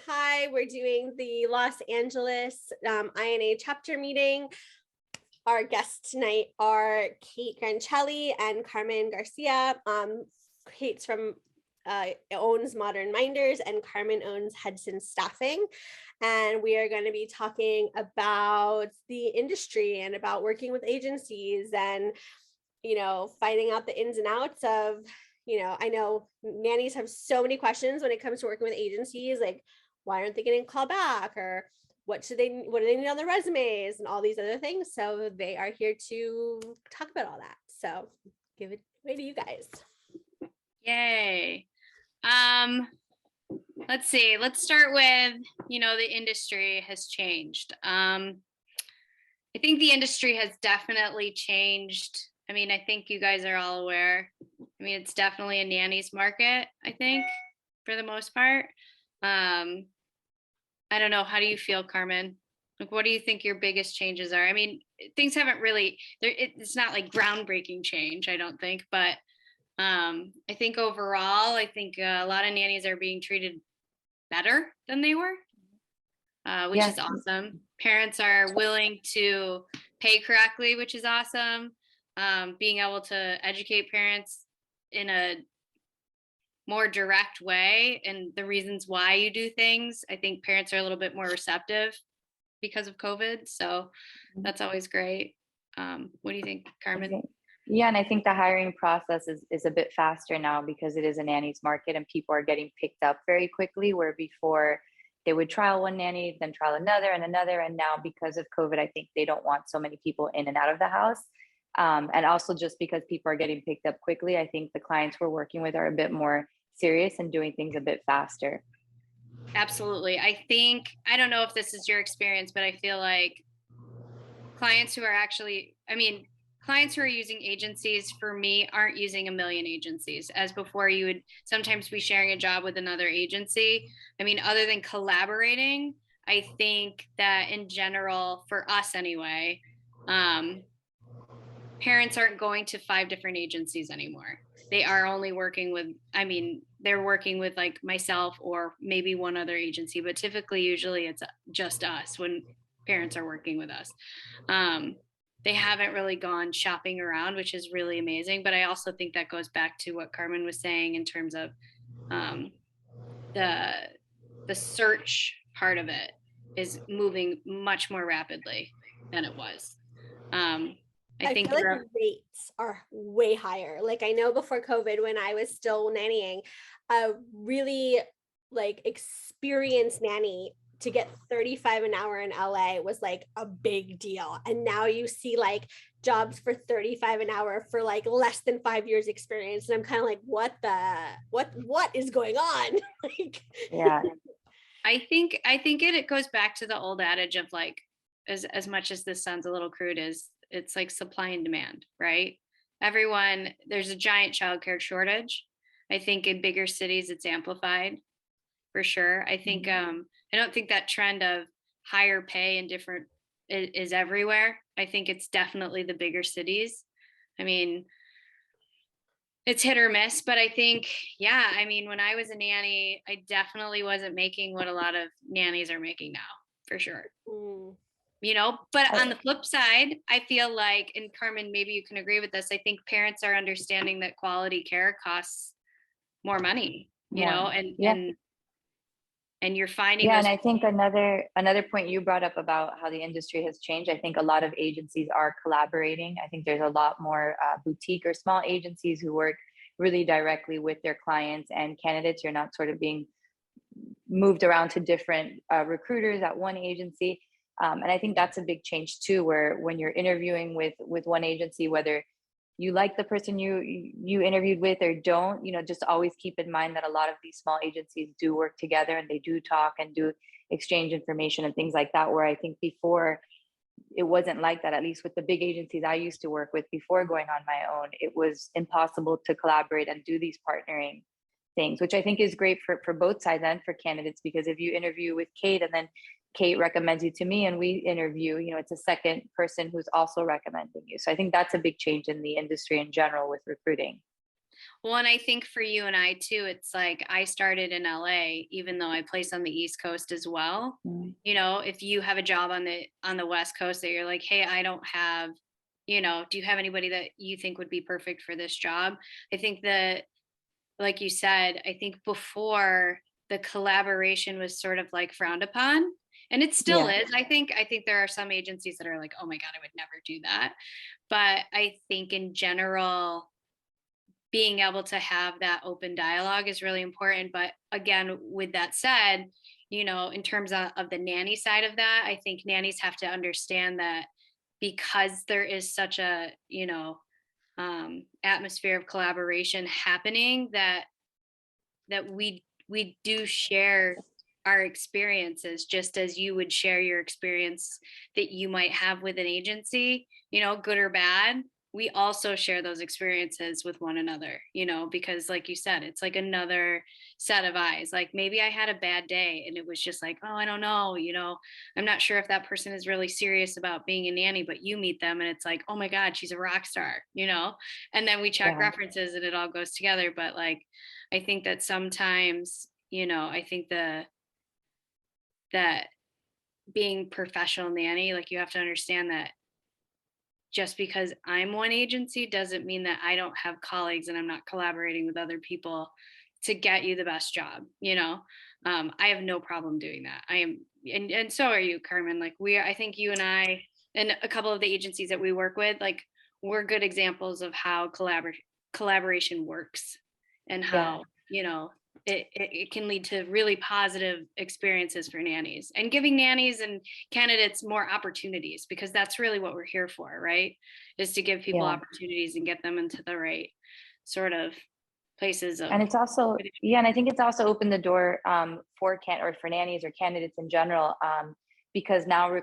Hi, we're doing the Los Angeles INA chapter meeting. Our guests tonight are Kate Granchelli and Carmen Garcia. Kate's owns Modern Minders and Carmen owns Hudson Staffing. And we are going to be talking about the industry and about working with agencies and, finding out the ins and outs of, I know nannies have so many questions when it comes to working with agencies, like why aren't they getting called back, or what do they need on their resumes and all these other things. So they are here to talk about all that. So give it away to you guys. Yay. Let's see. Let's start with, the industry has changed. I think the industry has definitely changed. I think you guys are all aware. It's definitely a nanny's market, I think, for the most part. I don't know. How do you feel, Carmen? Like, what do you think your biggest changes are? Things haven't really, it's not like groundbreaking change, I don't think, but I think overall, a lot of nannies are being treated better than they were, which is awesome. Parents are willing to pay correctly, which is awesome. Being able to educate parents in a more direct way and the reasons why you do things. I think parents are a little bit more receptive because of COVID. So that's always great. What do you think, Carmen? Yeah, and I think the hiring process is a bit faster now because it is a nanny's market and people are getting picked up very quickly, where before they would trial one nanny, then trial another. And now because of COVID, I think they don't want so many people in and out of the house. And also just because people are getting picked up quickly, I think the clients we're working with are a bit more serious and doing things a bit faster. Absolutely. I don't know if this is your experience, but I feel like clients who are using agencies, for me, aren't using a million agencies. As before, you would sometimes be sharing a job with another agency. Other than collaborating, I think that in general, for us anyway, parents aren't going to 5 different agencies anymore. They are only working with, they're working with like myself or maybe one other agency, but usually it's just us when parents are working with us. They haven't really gone shopping around, which is really amazing. But I also think that goes back to what Carmen was saying in terms of the search part of it is moving much more rapidly than it was. I think feel like rates are way higher. Like, I know before COVID, when I was still nannying, a really experienced nanny to get 35 an hour in LA was like a big deal. And now you see like jobs for 35 an hour for like less than 5 years experience. And I'm kind of like, what is going on? Yeah. I think it goes back to the old adage of like, as much as this sounds a little crude, it's like supply and demand, right? There's a giant childcare shortage. I think in bigger cities it's amplified for sure. I think I don't think that trend of higher pay and different is everywhere. I think it's definitely the bigger cities. It's hit or miss, but I think, when I was a nanny, I definitely wasn't making what a lot of nannies are making now, for sure. But on the flip side, I feel like, and Carmen, maybe you can agree with this, I think parents are understanding that quality care costs more money, and you're finding and I think another point you brought up about how the industry has changed. I think a lot of agencies are collaborating. I think there's a lot more boutique or small agencies who work really directly with their clients and candidates. You're not sort of being moved around to different recruiters at one agency. And I think that's a big change too, where when you're interviewing with one agency, whether you like the person you interviewed with or don't, just always keep in mind that a lot of these small agencies do work together and they do talk and do exchange information and things like that, where I think before it wasn't like that. At least with the big agencies I used to work with before going on my own, it was impossible to collaborate and do these partnering things, which I think is great for both sides and for candidates, because if you interview with Kate and then Kate recommends you to me and we interview, it's a second person who's also recommending you. So I think that's a big change in the industry in general with recruiting. Well, and I think for you and I too, it's like I started in LA, even though I place on the East Coast as well. Mm. You know, if you have a job on the West Coast that you're like, hey, I don't have, you know, do you have anybody that you think would be perfect for this job? I think that, like you said, I think before the collaboration was sort of like frowned upon. And it still Yeah. is. I think there are some agencies that are like, oh my God, I would never do that. But I think in general, being able to have that open dialogue is really important. But again, with that said, you know, in terms of the nanny side of that, I think nannies have to understand that because there is such a, you know, atmosphere of collaboration happening, that we do share our experiences just as you would share your experience that you might have with an agency, you know, good or bad. We also share those experiences with one another, you know, because like you said, it's like another set of eyes. Like maybe I had a bad day and it was just like, oh, I don't know, you know, I'm not sure if that person is really serious about being a nanny, but you meet them and it's like, oh my God, she's a rock star, you know, and then we check Yeah. references and it all goes together. But like, I think that sometimes, you know, I think that being professional nanny, like you have to understand that just because I'm one agency doesn't mean that I don't have colleagues and I'm not collaborating with other people to get you the best job, you know. I have no problem doing that. I am, and so are you, Carmen. Like I think you and I and a couple of the agencies that we work with, like we're good examples of how collaboration works and Yeah. how, you know, it can lead to really positive experiences for nannies and giving nannies and candidates more opportunities, because that's really what we're here for, right? Is to give people Yeah. opportunities and get them into the right sort of places of. And it's also, yeah, and I think it's also opened the door for nannies or candidates in general, because now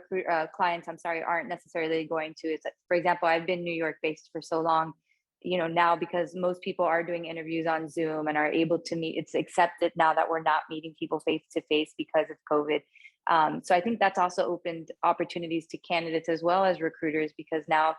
clients, I'm sorry, aren't necessarily going to. It's, for example, I've been New York based for so long, you know, now because most people are doing interviews on Zoom and are able to meet. It's accepted now that we're not meeting people face to face because of COVID. So I think that's also opened opportunities to candidates as well as recruiters, because now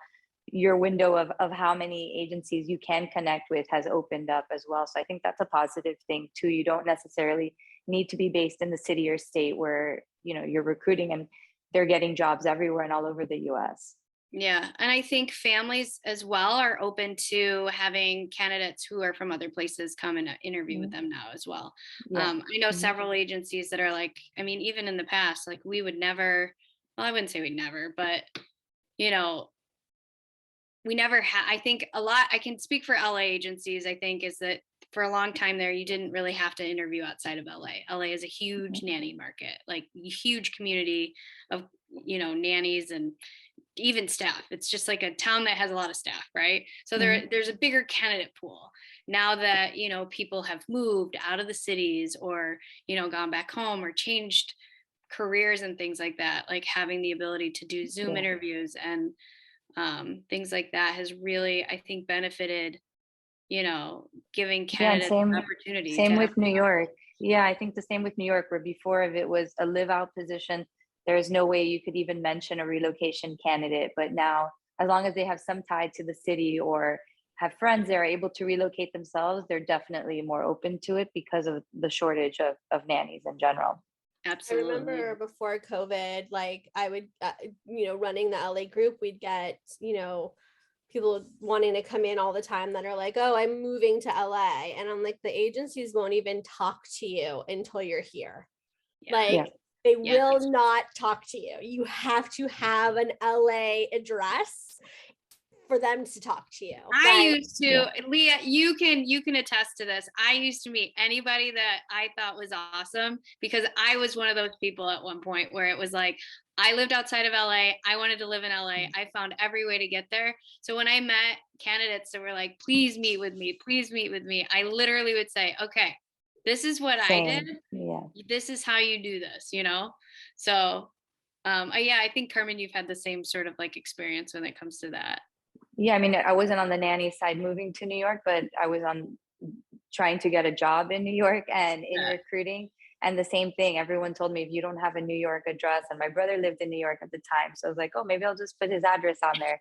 your window of how many agencies you can connect with has opened up as well. So I think that's a positive thing too. You don't necessarily need to be based in the city or state where, you know, you're recruiting, and they're getting jobs everywhere and all over the US. Yeah. And I think families as well are open to having candidates who are from other places come and interview with them now as well. Yeah. I know several agencies that are like, I mean, even in the past, like we would never, well, I wouldn't say we'd never, but, you know, we never had, I think a lot, I can speak for LA agencies, I think, is that for a long time there, you didn't really have to interview outside of LA. LA is a huge nanny market, like huge community of, you know, nannies and even staff. It's just like a town that has a lot of staff, right? So there's a bigger candidate pool. Now that, you know, people have moved out of the cities or, you know, gone back home or changed careers and things like that, like having the ability to do Zoom interviews and things like that has really, I think, benefited, you know, giving candidates an opportunity same to with New York. Yeah, I think the same with New York, where before, if it was a live out position, there's no way you could even mention a relocation candidate. But now, as long as they have some tie to the city or have friends that are able to relocate themselves, they're definitely more open to it because of the shortage of nannies in general. I absolutely. remember before COVID, like I would, you know, running the LA group, we'd get, you know, people wanting to come in all the time that are like, oh, I'm moving to LA. And I'm like, the agencies won't even talk to you until you're here. Yeah. Like they will not talk to you. You have to have an LA address for them to talk to you. I used to, Leah, you can attest to this. I used to meet anybody that I thought was awesome because I was one of those people at one point where it was like, I lived outside of LA. I wanted to live in LA. I found every way to get there. So when I met candidates that were like, please meet with me, I literally would say, okay, this is what I did. Yeah. This is how you do this, you know? So yeah, I think Carmen, you've had the same sort of like experience when it comes to that. Yeah, I mean, I wasn't on the nanny side moving to New York, but I was on trying to get a job in New York and in recruiting. And the same thing, everyone told me, if you don't have a New York address, and my brother lived in New York at the time. So I was like, oh, maybe I'll just put his address on there.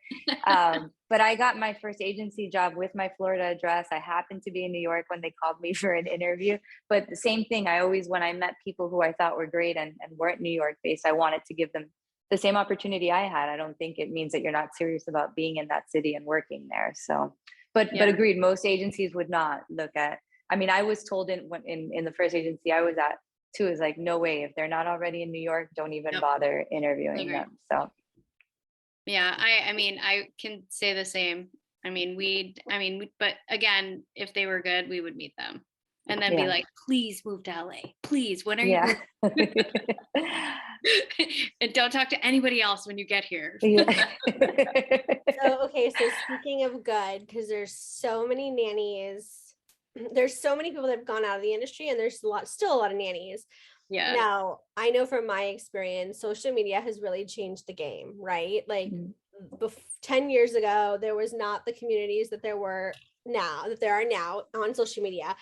But I got my first agency job with my Florida address. I happened to be in New York when they called me for an interview. But the same thing, I always, when I met people who I thought were great and weren't New York based, I wanted to give them the same opportunity I had. I don't think it means that you're not serious about being in that city and working there. So, but agreed, most agencies would not look at, I mean, I was told in the first agency I was at too, is like, no way, if they're not already in New York, don't even bother interviewing them. So yeah, I mean, I can say the same. But again, if they were good, we would meet them and then be like, please move to LA. Please, when are you moving? And don't talk to anybody else when you get here. So speaking of good, because there's so many nannies, there's so many people that have gone out of the industry, and there's still a lot of nannies. Yeah. Now, I know from my experience, social media has really changed the game, right? Like 10 years ago, there was not the communities that there are now on social media,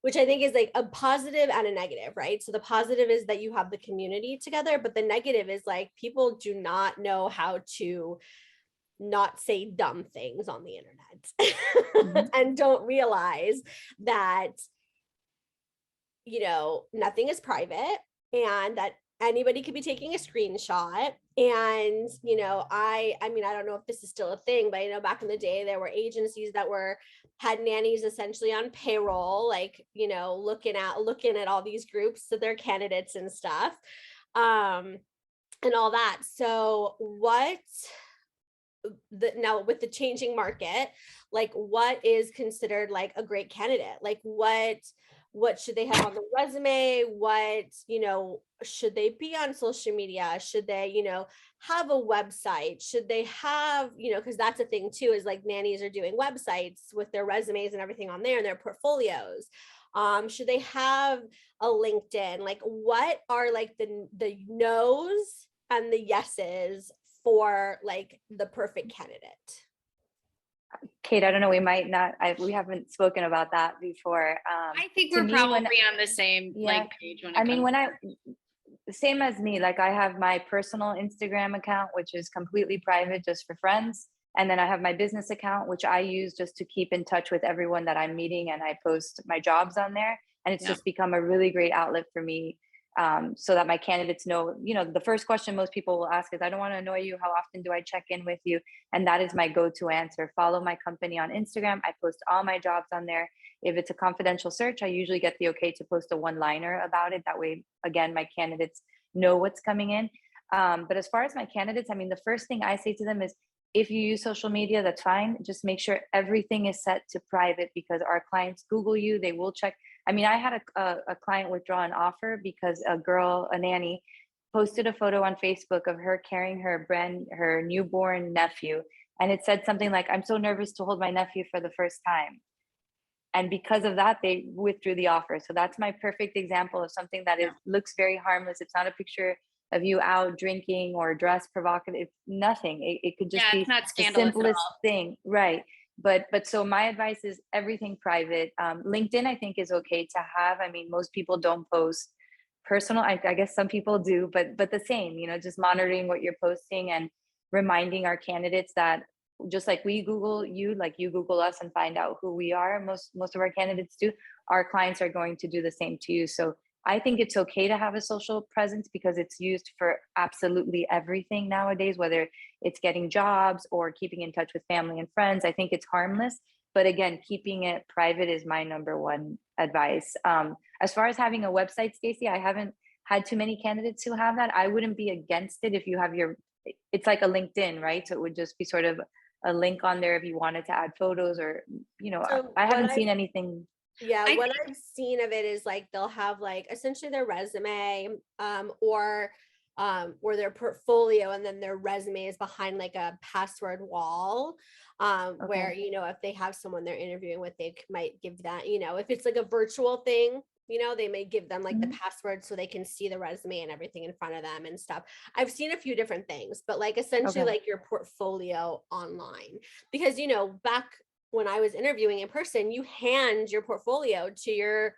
which I think is like a positive and a negative, right? So the positive is that you have the community together, but the negative is like people do not know how to not say dumb things on the internet and don't realize that, you know, nothing is private and that anybody could be taking a screenshot. And, you know, I mean, I don't know if this is still a thing, but I know back in the day, there were agencies that had nannies essentially on payroll, like, you know, looking at all these groups of their candidates and stuff, and all that. So now with the changing market, like what is considered like a great candidate? Like what should they have on the resume? What, you know, should they be on social media? Should they, you know, have a website? Should they have, you know, because that's a thing too, is like nannies are doing websites with their resumes and everything on there and their portfolios. Should they have a LinkedIn? Like what are like the no's and the yeses for like the perfect candidate? Kate, I don't know, we might not, we haven't spoken about that before. I think we're probably on the same like page same as me, like I have my personal Instagram account, which is completely private just for friends. And then I have my business account, which I use just to keep in touch with everyone that I'm meeting, and I post my jobs on there. And it's just become a really great outlet for me, so that my candidates know, you know, the first question most people will ask is, I don't want to annoy you, how often do I check in with you? And that is my go-to answer. Follow my company on Instagram. I post all my jobs on there. If it's a confidential search, I usually get the okay to post a one-liner about it. That way, again, my candidates know what's coming in. But as far as my candidates, I mean, the first thing I say to them is, if you use social media, that's fine. Just make sure everything is set to private, because our clients Google you, they will check. I mean, I had a client withdraw an offer because a nanny, posted a photo on Facebook of her carrying her newborn nephew. And it said something like, I'm so nervous to hold my nephew for the first time. And because of that, they withdrew the offer. So that's my perfect example of something that looks very harmless. It's not a picture of you out drinking or dressed provocative. It's nothing. It could just be the simplest thing. Right. But so my advice is everything private. LinkedIn, I think, is okay to have. I mean, most people don't post personal. I guess some people do, but the same, you know, just monitoring what you're posting and reminding our candidates that just like we Google you, like you Google us and find out who we are. Most of our candidates do. Our clients are going to do the same to you. So I think it's okay to have a social presence because it's used for absolutely everything nowadays, whether it's getting jobs or keeping in touch with family and friends. I think it's harmless, but again, keeping it private is my number one advice. As far as having a website, Stacey, I haven't had too many candidates who have that. I wouldn't be against it if you have it's like a LinkedIn, right? So it would just be sort of a link on there if you wanted to add photos or, you know, so I haven't seen anything. Yeah, what I've seen of it is like they'll have like essentially their resume or their portfolio, and then their resume is behind like a password wall where, you know, if they have someone they're interviewing with, they might give that, you know, if it's like a virtual thing, you know, they may give them like the password so they can see the resume and everything in front of them and stuff. I've seen a few different things, but like essentially like your portfolio online, because, you know, back when I was interviewing in person, you hand your portfolio to your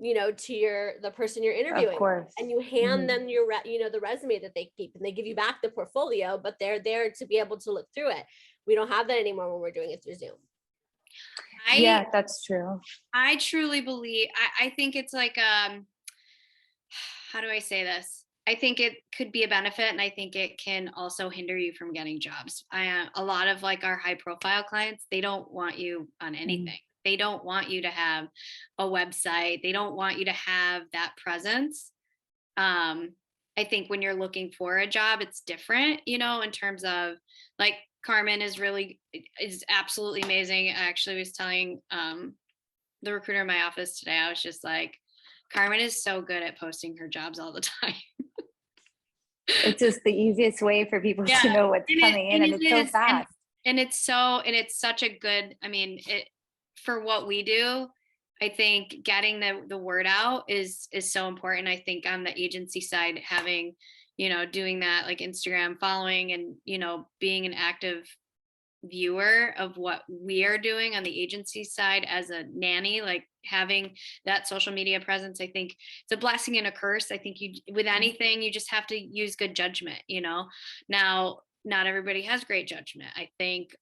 to the person you're Of interviewing, course. and you hand Mhm. them the resume that they keep, and they give you back the portfolio, but they're there to be able to look through it. We don't have that anymore when we're doing it through Zoom. Yeah, that's true. I truly believe, I think it's like, how do I say this? I think it could be a benefit, and I think it can also hinder you from getting jobs. A lot of like our high profile clients, they don't want you on anything. They don't want you to have a website. They don't want you to have that presence. I think when you're looking for a job, it's different, in terms of like Carmen is absolutely amazing. I actually was telling the recruiter in my office today, I was just like, Carmen is so good at posting her jobs all the time. It's just the easiest way for people to know what's coming in, and it's so fast. And it's such a good, for what we do, I think getting the word out is so important. I think on the agency side, having, doing that, like Instagram following, and, being an active viewer of what we are doing on the agency side as a nanny, like having that social media presence, I think it's a blessing and a curse. I think with anything, you just have to use good judgment. Now, not everybody has great judgment. I think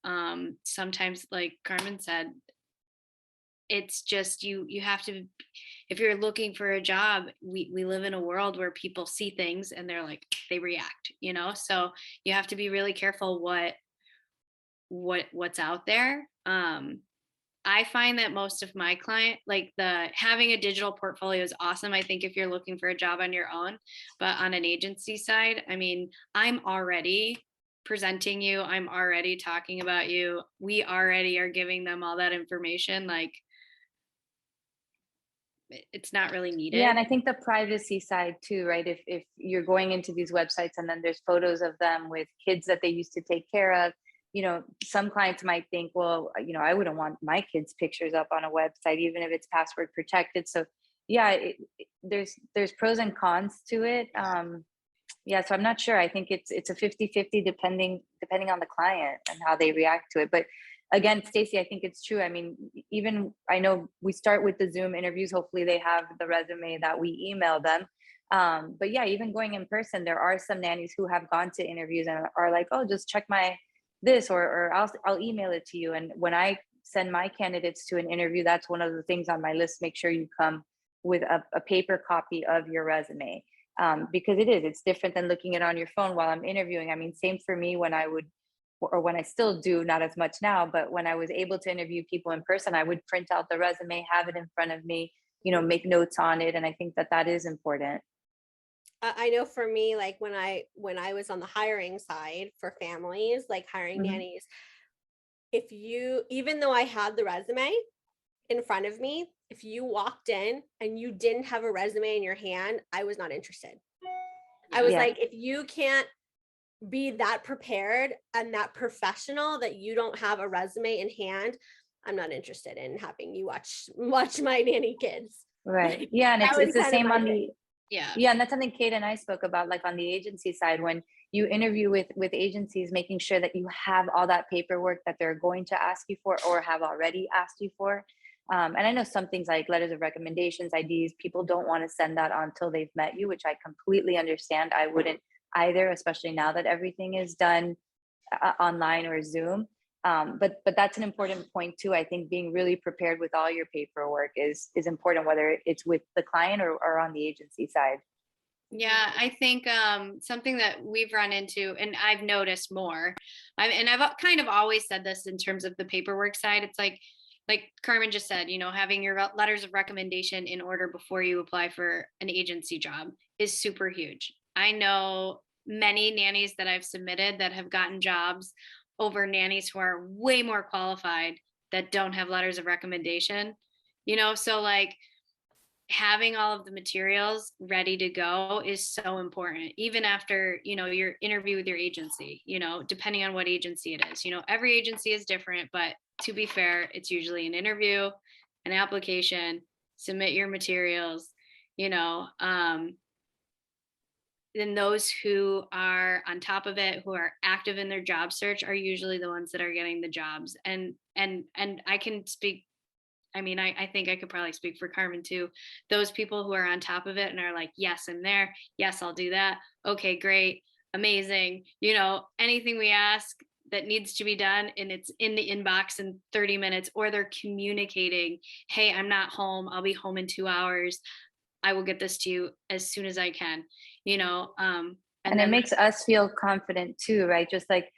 sometimes, like Carmen said, it's just you have to, if you're looking for a job, we live in a world where people see things and they're like, they react, so you have to be really careful what's out there. I find that most of my like having a digital portfolio is awesome. I think if you're looking for a job on your own, but on an agency side, I'm already presenting you. I'm already talking about you. We already are giving them all that information. Like, it's not really needed. Yeah, and I think the privacy side too, right? If you're going into these websites and then there's photos of them with kids that they used to take care of, some clients might think, well, I wouldn't want my kids' pictures up on a website, even if it's password protected. So yeah, there's pros and cons to it. Yeah, so I'm not sure. I think it's a 50-50 depending on the client and how they react to it. But again, Stacey, I think it's true. Even I know we start with the Zoom interviews. Hopefully they have the resume that we email them. But yeah, even going in person, there are some nannies who have gone to interviews and are like, oh, just check my this, or I'll email it to you. And when I send my candidates to an interview, that's one of the things on my list. Make sure you come with a paper copy of your resume. Because it's different than looking at it on your phone while I'm interviewing. Same for me when I would, or when I still do, not as much now, but when I was able to interview people in person, I would print out the resume, have it in front of me, make notes on it. And I think that is important. I know for me, like when I was on the hiring side for families, like hiring nannies, even though I had the resume in front of me, if you walked in and you didn't have a resume in your hand, I was not interested. I was like, if you can't be that prepared and that professional that you don't have a resume in hand, I'm not interested in having you watch my nanny kids. Right. Yeah. And it's the same on the, yeah. And that's something Kate and I spoke about, like on the agency side, when you interview with agencies, making sure that you have all that paperwork that they're going to ask you for or have already asked you for. And I know some things like letters of recommendations, IDs, people don't want to send that on until they've met you, which I completely understand. I wouldn't either, especially now that everything is done online or Zoom. But that's an important point too. I think being really prepared with all your paperwork is important, whether it's with the client or on the agency side. Yeah, I think something that we've run into, and I've noticed more, and I've kind of always said this in terms of the paperwork side. It's like Carmen just said, having your letters of recommendation in order before you apply for an agency job is super huge. I know many nannies that I've submitted that have gotten jobs over nannies who are way more qualified that don't have letters of recommendation, so like having all of the materials ready to go is so important, even after, your interview with your agency, depending on what agency it is. Every agency is different, but to be fair, it's usually an interview, an application, submit your materials, then those who are on top of it, who are active in their job search, are usually the ones that are getting the jobs. And I can speak I mean, I think I could probably speak for Carmen too. Those people who are on top of it and are like, yes, I'm there. Yes, I'll do that. Okay, great. Amazing. You know, anything we ask that needs to be done and it's in the inbox in 30 minutes, or they're communicating, hey, I'm not home. I'll be home in 2 hours. I will get this to you as soon as I can, you know, and it makes us feel confident too, right? Just like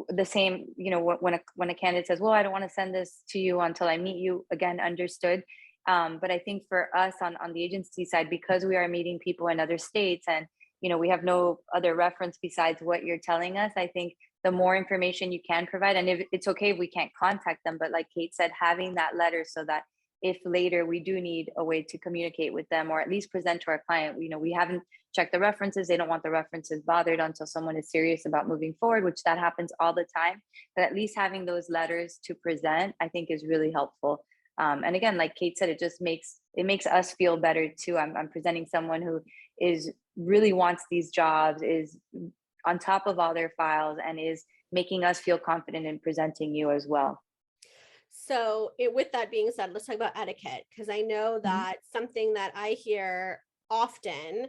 the same, you know, when a candidate says, well, I don't want to send this to you until I meet you, again, understood. But I think for us on the agency side, because we are meeting people in other states and, you know, we have no other reference besides what you're telling us, I think the more information you can provide, and if it's okay if we can't contact them, but like Kate said, having that letter so that if later we do need a way to communicate with them or at least present to our client, you know, we haven't checked the references, they don't want the references bothered until someone is serious about moving forward, which that happens all the time. But at least having those letters to present, I think, is really helpful. And again, like Kate said, it makes us feel better too. I'm presenting someone who is really wants these jobs, is on top of all their files, and is making us feel confident in presenting you as well. So with that being said, let's talk about etiquette, because I know that something that I hear often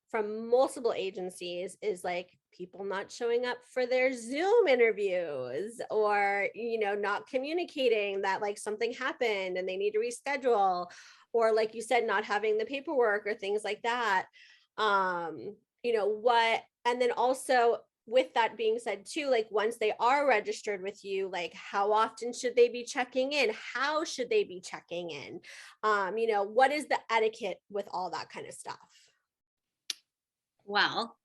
from multiple agencies is like people not showing up for their Zoom interviews, or, you know, not communicating that like something happened and they need to reschedule, or like you said, not having the paperwork or things like that. You know what, and then also with that being said too, like once they are registered with you, like how often should they be checking in? How should they be checking in? You know, what is the etiquette with all that kind of stuff? Well,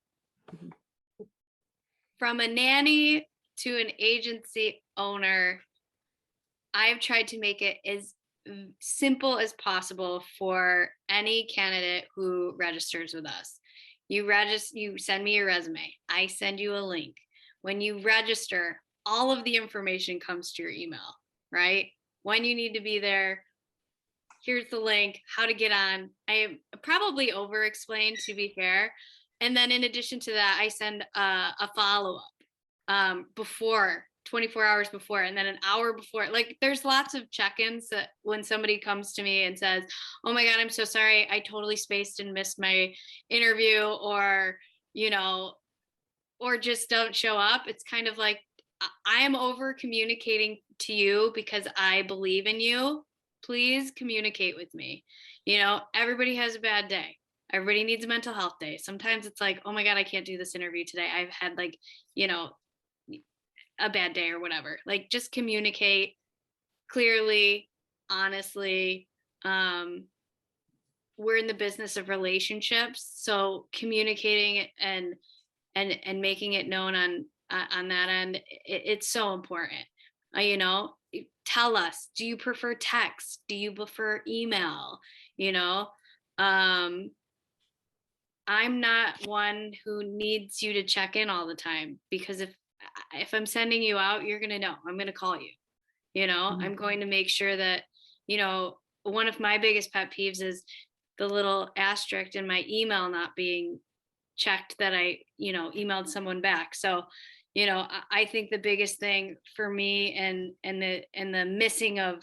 from a nanny to an agency owner, I've tried to make it as simple as possible for any candidate who registers with us. You send me your resume. I send you a link. When you register, all of the information comes to your email, right? When you need to be there, here's the link, how to get on. I probably over-explained, to be fair. And then in addition to that, I send a follow-up before, 24 hours before, and then an hour before. Like there's lots of check-ins that when somebody comes to me and says, oh my God, I'm so sorry, I totally spaced and missed my interview, or, you know, or just don't show up. It's kind of like, I am over communicating to you because I believe in you. Please communicate with me. You know, everybody has a bad day. Everybody needs a mental health day. Sometimes it's like, oh my God, I can't do this interview today. I've had like, you know, a bad day or whatever. Like just communicate clearly, honestly. We're in the business of relationships, so communicating and making it known on that end, it's so important. You know, tell us, do you prefer text? Do you prefer email? You know, I'm not one who needs you to check in all the time, because if I'm sending you out, you're going to know, I'm going to call you, you know, I'm going to make sure that, you know, one of my biggest pet peeves is the little asterisk in my email not being checked that I, you know, emailed someone back. So, you know, I think the biggest thing for me and the missing of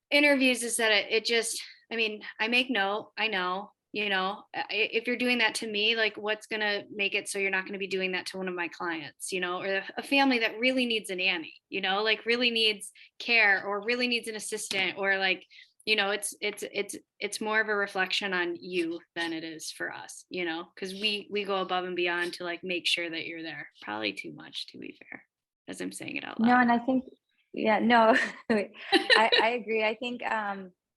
interviews is that it just, I mean, I make note, I know, you know, if you're doing that to me, like what's going to make it so you're not going to be doing that to one of my clients, you know, or a family that really needs a nanny, you know, like really needs care or really needs an assistant, or like, you know, it's more of a reflection on you than it is for us, you know, because we go above and beyond to like make sure that you're there. Probably too much, to be fair, as I'm saying it out loud. No, and I think, yeah, no, I agree. I think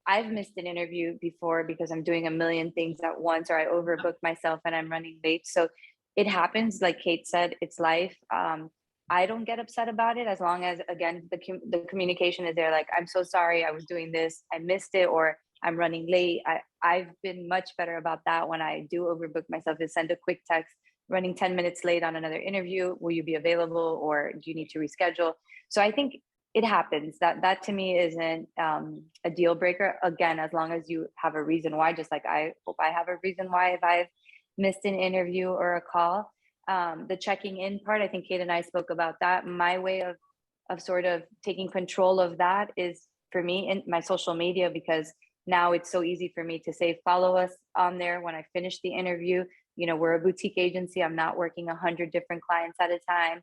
I've missed an interview before because I'm doing a million things at once, or I overbook myself and I'm running late. So it happens, like Kate said, it's life. I don't get upset about it as long as, again, the communication is there. Like, I'm so sorry, I was doing this, I missed it, or I'm running late. I've been much better about that when I do overbook myself, is send a quick text, running 10 minutes late on another interview, will you be available, or do you need to reschedule? So I think it happens. That to me isn't a deal breaker. Again, as long as you have a reason why, just like I hope I have a reason why if I've missed an interview or a call. The checking in part, I think Kate and I spoke about that. My way of sort of taking control of that is for me in my social media, because now it's so easy for me to say, follow us on there when I finish the interview. You know, we're a boutique agency. I'm not working 100 different clients at a time.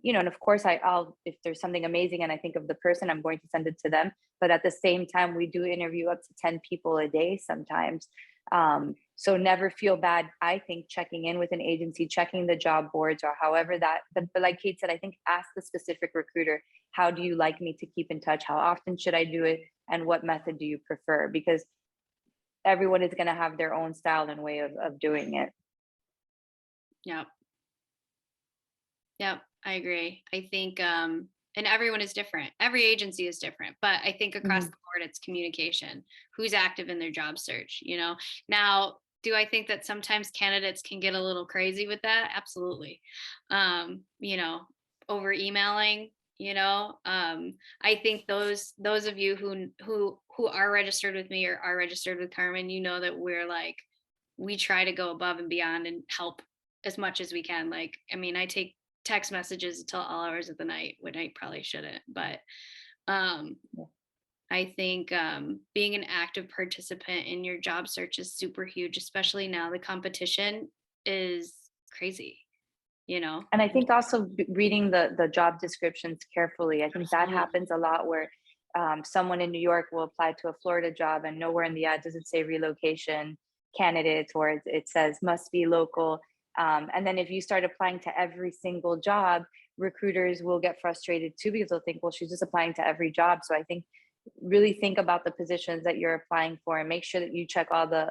You know, and of course I'll, if there's something amazing and I think of the person, I'm going to send it to them. But at the same time, we do interview up to 10 people a day sometimes. So never feel bad, I think, checking in with an agency, checking the job boards or however that, but like Kate said, I think ask the specific recruiter, how do you like me to keep in touch? How often should I do it? And what method do you prefer? Because everyone is going to have their own style and way of doing it. Yep. Yep, I agree. I think, and everyone is different. Every agency is different, but I think across the board, it's communication. Who's active in their job search, you know? Now, do I think that sometimes candidates can get a little crazy with that? Absolutely. You know, over emailing, you know, I think those of you who are registered with me or are registered with Carmen, you know that we're like, we try to go above and beyond and help as much as we can. Like, I mean, I take text messages until all hours of the night when I probably shouldn't, but I think being an active participant in your job search is super huge, especially now the competition is crazy, you know? And I think also reading the job descriptions carefully. I think that happens a lot where someone in New York will apply to a Florida job and nowhere in the ad does it say relocation candidates, or it says must be local. And then if you start applying to every single job, recruiters will get frustrated too, because they'll think, well, she's just applying to every job. So I think really think about the positions that you're applying for and make sure that you check all the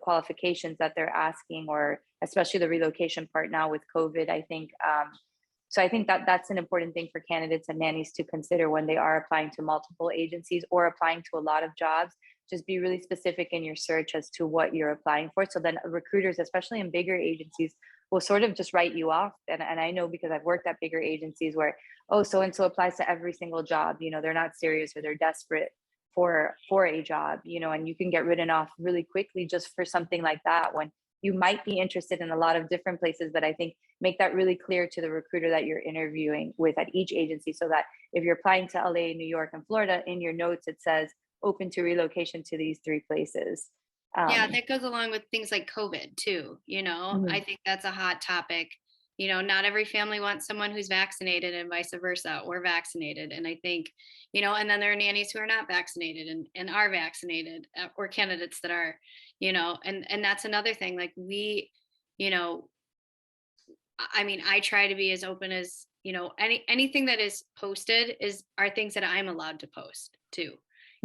qualifications that they're asking, or especially the relocation part now with COVID, I think. So I think that that's an important thing for candidates and nannies to consider when they are applying to multiple agencies or applying to a lot of jobs. Just be really specific in your search as to what you're applying for. So then recruiters, especially in bigger agencies, will sort of just write you off. And I know because I've worked at bigger agencies where, oh, so-and-so applies to every single job, you know, they're not serious or they're desperate for a job, you know, and you can get written off really quickly just for something like that, when you might be interested in a lot of different places. But I think make that really clear to the recruiter that you're interviewing with at each agency, so that if you're applying to LA, New York, and Florida, in your notes, it says open to relocation to these 3 places. Yeah, that goes along with things like COVID too, you know. I think that's a hot topic. You know, not every family wants someone who's vaccinated and vice versa, or vaccinated. And I think, you know, and then there are nannies who are not vaccinated and are vaccinated, or candidates that are, you know, and that's another thing. Like we, you know, I mean, I try to be as open as, you know, anything that is posted are things that I'm allowed to post too,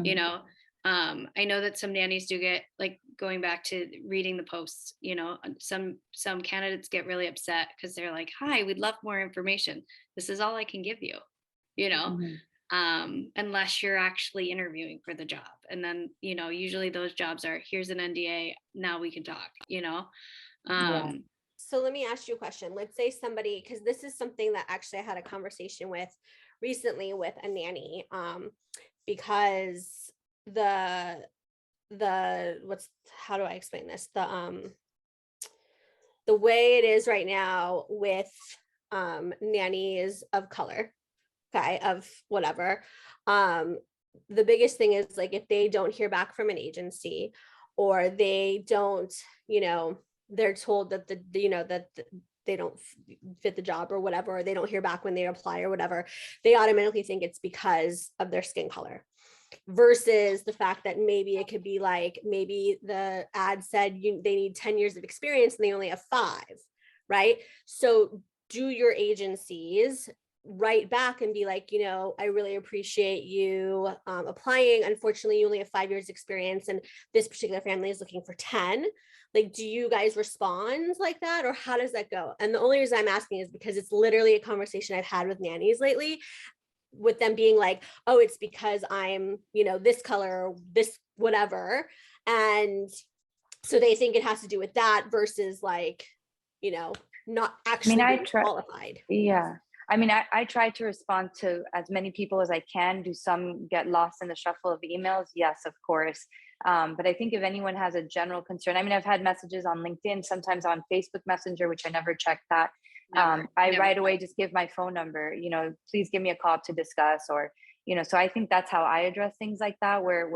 you know. I know that some nannies do get, like, going back to reading the posts, you know, some candidates get really upset because they're like, hi, we'd love more information. This is all I can give you, you know, unless you're actually interviewing for the job. And then, you know, usually those jobs are, here's an NDA, now we can talk, you know. So let me ask you a question. Let's say somebody, because this is something that actually I had a conversation with recently with a nanny, because how do I explain this? The way it is right now with nannies of color, okay, of whatever, the biggest thing is, like, if they don't hear back from an agency, or they don't, you know, they're told that they don't fit the job or whatever, or they don't hear back when they apply or whatever, they automatically think it's because of their skin color. Versus the fact that maybe it could be like, maybe the ad said they need 10 years of experience and they only have 5, right? So do your agencies write back and be like, you know, I really appreciate you applying. Unfortunately, you only have 5 years experience and this particular family is looking for 10. Like, do you guys respond like that, or how does that go? And the only reason I'm asking is because it's literally a conversation I've had with nannies lately, with them being like, oh, it's because I'm, you know, this color, this whatever. And so they think it has to do with that versus, like, you know, not actually being qualified. Yeah. I mean, I try to respond to as many people as I can. Do some get lost in the shuffle of emails? Yes, of course. But I think if anyone has a general concern, I mean, I've had messages on LinkedIn, sometimes on Facebook Messenger, which I never checked that. I right away just give my phone number, you know, please give me a call to discuss, or, So I think that's how I address things like that, where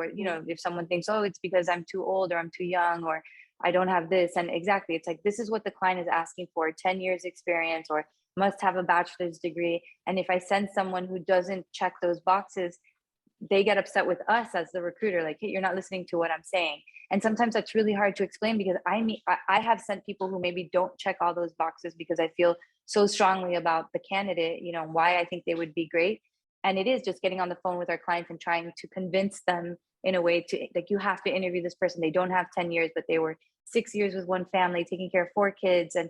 if someone thinks, oh, it's because I'm too old or I'm too young or I don't have this. And exactly, it's like, this is what the client is asking for, 10 years experience or must have a bachelor's degree. And if I send someone who doesn't check those boxes, they get upset with us as the recruiter, like, hey, you're not listening to what I'm saying. And sometimes that's really hard to explain, because I have sent people who maybe don't check all those boxes because I feel so strongly about the candidate, why I think they would be great. And it is just getting on the phone with our clients and trying to convince them in a way to, like, you have to interview this person. They don't have 10 years, but they were 6 years with one family, taking care of 4 kids. And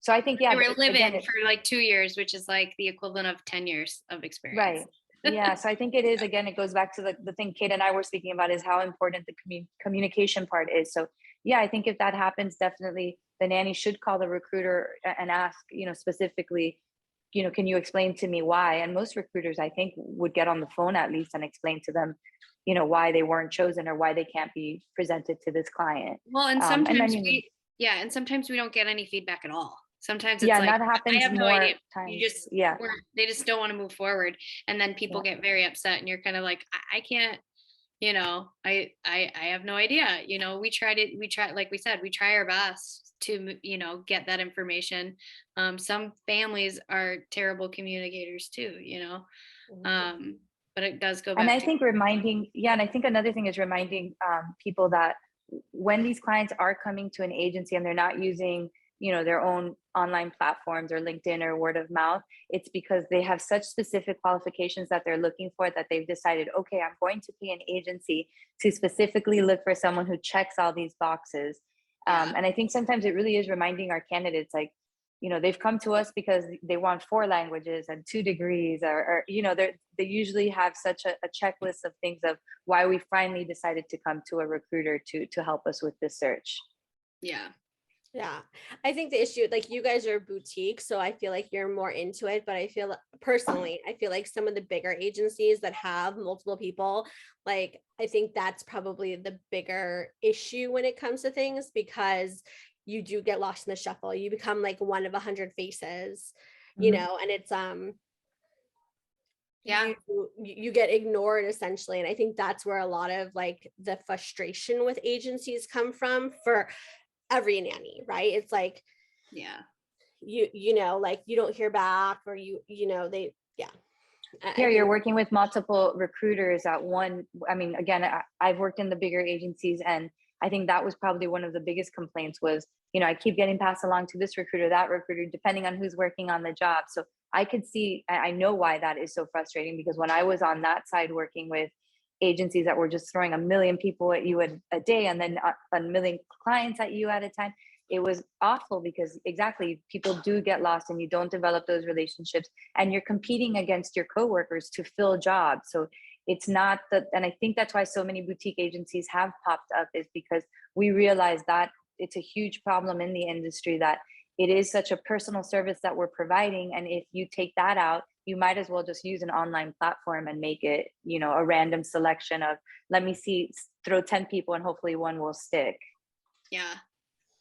so I think, yeah, they were living for like 2 years, which is like the equivalent of 10 years of experience. Right. Yeah. So I think it is, again, it goes back to the thing Kate and I were speaking about, is how important the communication part is. So yeah, I think if that happens, definitely the nanny should call the recruiter and ask, specifically, can you explain to me why? And most recruiters, I think, would get on the phone at least and explain to them, why they weren't chosen or why they can't be presented to this client. Well, and sometimes and sometimes we don't get any feedback at all. Sometimes it's like, that happens. I have no idea. Times. They just don't want to move forward. And then people get very upset, and you're kind of like, I can't, I have no idea. We try, like we said, we try our best to, get that information. Some families are terrible communicators too, but it does go back. And I think and I think another thing is reminding people that when these clients are coming to an agency and they're not using their own online platforms or LinkedIn or word of mouth, it's because they have such specific qualifications that they're looking for, that they've decided, okay, I'm going to pay an agency to specifically look for someone who checks all these boxes. And I think sometimes it really is reminding our candidates, like, they've come to us because they want 4 languages and 2 degrees, or they usually have such a checklist of things of why we finally decided to come to a recruiter to help us with this search. Yeah, I think the issue, like, you guys are boutique, so I feel like you're more into it, but I feel like some of the bigger agencies that have multiple people, like, I think that's probably the bigger issue when it comes to things, because you do get lost in the shuffle. You become like one of 100 faces, and it's you get ignored essentially. And I think that's where a lot of like the frustration with agencies come from for every nanny, right? It's like, like, you don't hear back, or you're working with multiple recruiters at one. I mean, again, I've worked in the bigger agencies, and I think that was probably one of the biggest complaints was, I keep getting passed along to this recruiter, that recruiter, depending on who's working on the job. So I could see, I know why that is so frustrating, because when I was on that side working with agencies that were just throwing 1 million people at you a day, and then 1 million clients at you at a time, it was awful, because exactly, people do get lost and you don't develop those relationships, and you're competing against your coworkers to fill jobs. So it's not that, and I think that's why so many boutique agencies have popped up, is because we realize that it's a huge problem in the industry, that it is such a personal service that we're providing. And if you take that out, you might as well just use an online platform and make it, a random selection of, let me see, throw 10 people and hopefully one will stick. Yeah,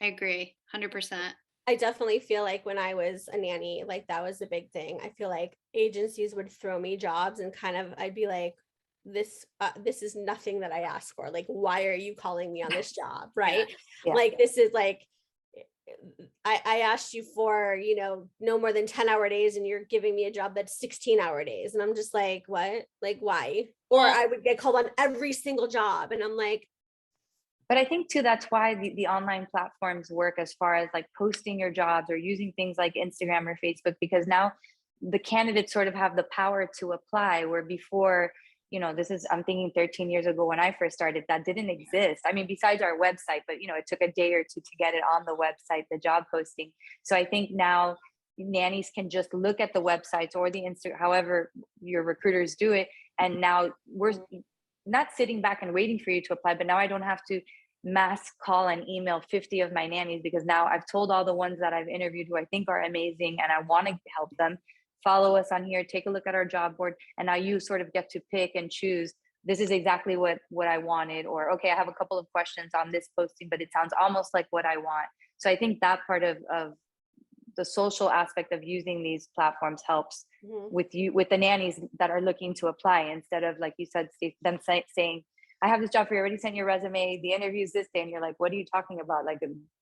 I agree 100%. I definitely feel like when I was a nanny, like, that was a big thing. I feel like agencies would throw me jobs and kind of, I'd be like, this is nothing that I asked for. Like, why are you calling me on this job? Right. Yeah. Like, this is like, I asked you for, no more than 10-hour days, and you're giving me a job that's 16-hour days. And I'm just like, what? Like, why? Or I would get called on every single job. And I'm like, but I think too, that's why the online platforms work, as far as like posting your jobs or using things like Instagram or Facebook, because now the candidates sort of have the power to apply, where before, I'm thinking 13 years ago when I first started, that didn't exist. I mean, besides our website, but it took a day or two to get it on the website, the job posting. So I think now nannies can just look at the websites or the however your recruiters do it. And now we're not sitting back and waiting for you to apply, but now I don't have to mass call and email 50 of my nannies, because now I've told all the ones that I've interviewed who I think are amazing and I want to help them, follow us on here, take a look at our job board. And now you sort of get to pick and choose, this is exactly what I wanted, or, okay, I have a couple of questions on this posting, but it sounds almost like what I want. So I think that part of the social aspect of using these platforms helps Mhm. with the nannies that are looking to apply, instead of, like you said, Steve, them saying, I have this job for you, I already sent your resume, the interview's this day, and you're like, what are you talking about? Like,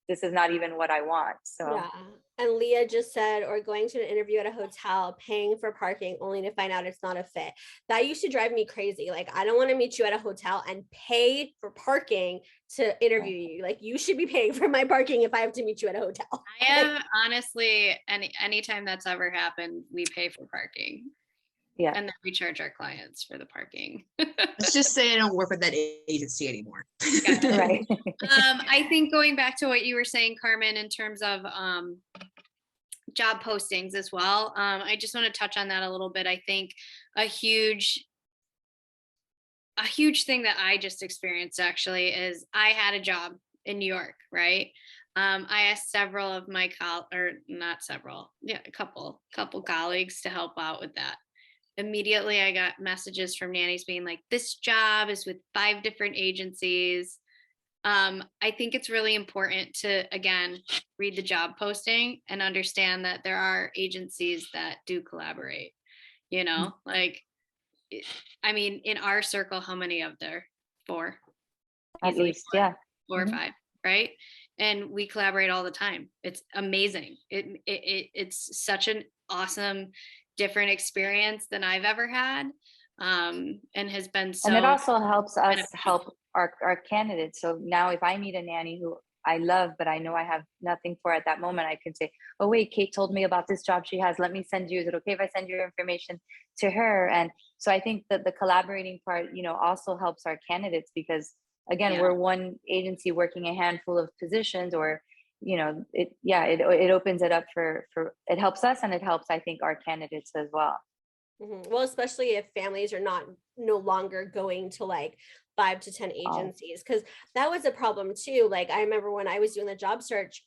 this is not even what I want. So Yeah. And Leah just said, or going to an interview at a hotel, paying for parking only to find out it's not a fit. That used to drive me crazy. Like, I don't want to meet you at a hotel and pay for parking to interview you. Like, you should be paying for my parking if I have to meet you at a hotel. I have honestly, anytime that's ever happened, we pay for parking. Yeah. And then we charge our clients for the parking. Let's just say I don't work with that agency anymore. Right. I think going back to what you were saying, Carmen, in terms of job postings as well, I just want to touch on that a little bit. I think a huge thing that I just experienced actually is I had a job in New York, right? I asked several of my a couple colleagues to help out with that. Immediately I got messages from nannies being like, this job is with 5 different agencies. I think it's really important to, again, read the job posting and understand that there are agencies that do collaborate, like, I mean, in our circle, how many of there? 4? At Easily least, 4, yeah. 4 or 5, right? And we collaborate all the time. It's amazing. It's such an awesome, different experience than I've ever had, and has been so. And it also helps us beneficial. help our candidates. So now if I meet a nanny who I love, but I know I have nothing for at that moment, I can say, oh wait, Kate told me about this job she has. Let me send you, is it okay if I send your information to her? And so I think that the collaborating part, also helps our candidates, because again, Yeah. we're one agency working a handful of positions, or it opens it up for it helps us, and it helps, I think, our candidates as well. Mm-hmm. Well, especially if families are no longer going to like 5 to 10 agencies, because that was a problem too. Like, I remember when I was doing the job search,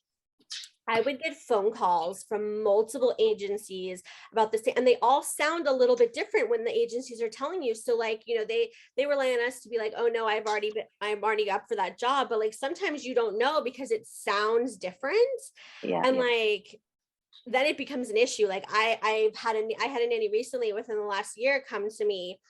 I would get phone calls from multiple agencies about the same, and they all sound a little bit different when the agencies are telling you. So like, they rely on us to be like, oh no, I'm already up for that job. But like, sometimes you don't know because it sounds different. Yeah. And like, then it becomes an issue. Like I had a nanny recently within the last year come to me,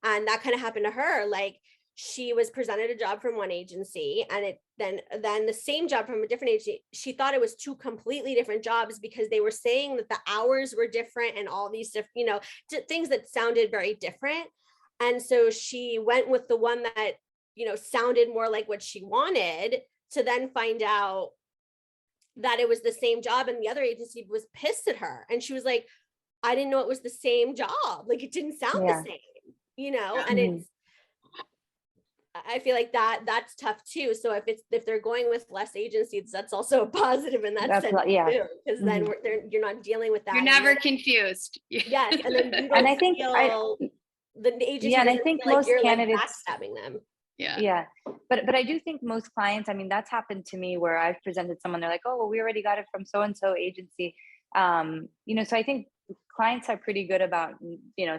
and that kind of happened to her. Like, she was presented a job from one agency, and it then the same job from a different agency. She thought it was 2 completely different jobs because they were saying that the hours were different and all these different, things that sounded very different. And so she went with the one that, sounded more like what she wanted, to then find out that it was the same job, and the other agency was pissed at her. And she was like, I didn't know it was the same job. Like, it didn't sound the same, and it's, I feel like that's tough too. So if they're going with less agencies, that's also a positive in that sense too, because then you're not dealing with that. You're never confused. Yes, and then you don't And I think the agency. Yeah, and I think most you're candidates like backstabbing them. Yeah. But I do think most clients, I mean, that's happened to me where I've presented someone, they're like, oh, well, we already got it from so-and-so agency. So I think clients are pretty good about,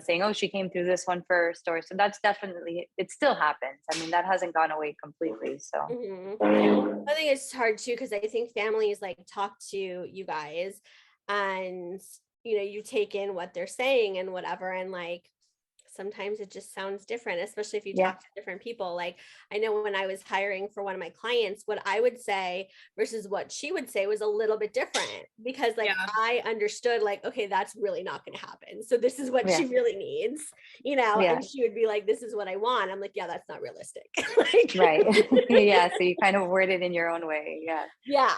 saying, oh, she came through this one first, or so that's definitely, it still happens. I mean, that hasn't gone away completely. So I think it's hard too, because I think families like talk to you guys, and you take in what they're saying and whatever, and like sometimes it just sounds different, especially if you talk to different people. Like, I know when I was hiring for one of my clients, what I would say versus what she would say was a little bit different, because like I understood, like, okay, that's really not going to happen. So this is what she really needs, and she would be like, this is what I want. I'm like, yeah, that's not realistic. Like, right. Yeah. So you kind of word it in your own way. Yeah,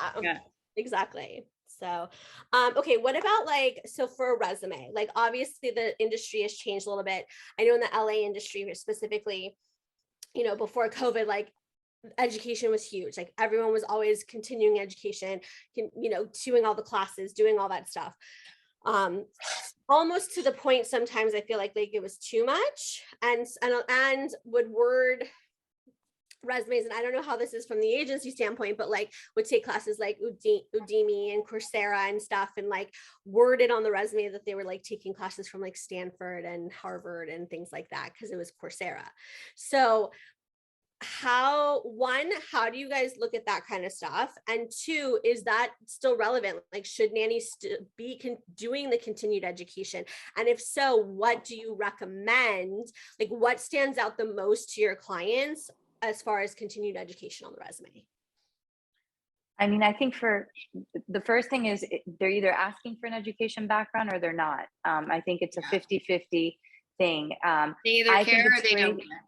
exactly. So, okay, what about so for a resume, like obviously the industry has changed a little bit. I know in the LA industry specifically, before COVID, like education was huge. Like everyone was always continuing education, doing all the classes, doing all that stuff. Almost to the point sometimes I feel like it was too much, and would word resumes, and I don't know how this is from the agency standpoint, but like would take classes like Udemy and Coursera and stuff, and like worded on the resume that they were like taking classes from like Stanford and Harvard and things like that, because it was Coursera. So how do you guys look at that kind of stuff? And two, is that still relevant? Like, should nannies be doing the continued education? And if so, what do you recommend? Like, what stands out the most to your clients as far as continued education on the resume? I mean, I think for the first thing is they're either asking for an education background or they're not. I think it's a 50-50 thing. They either care or they don't care.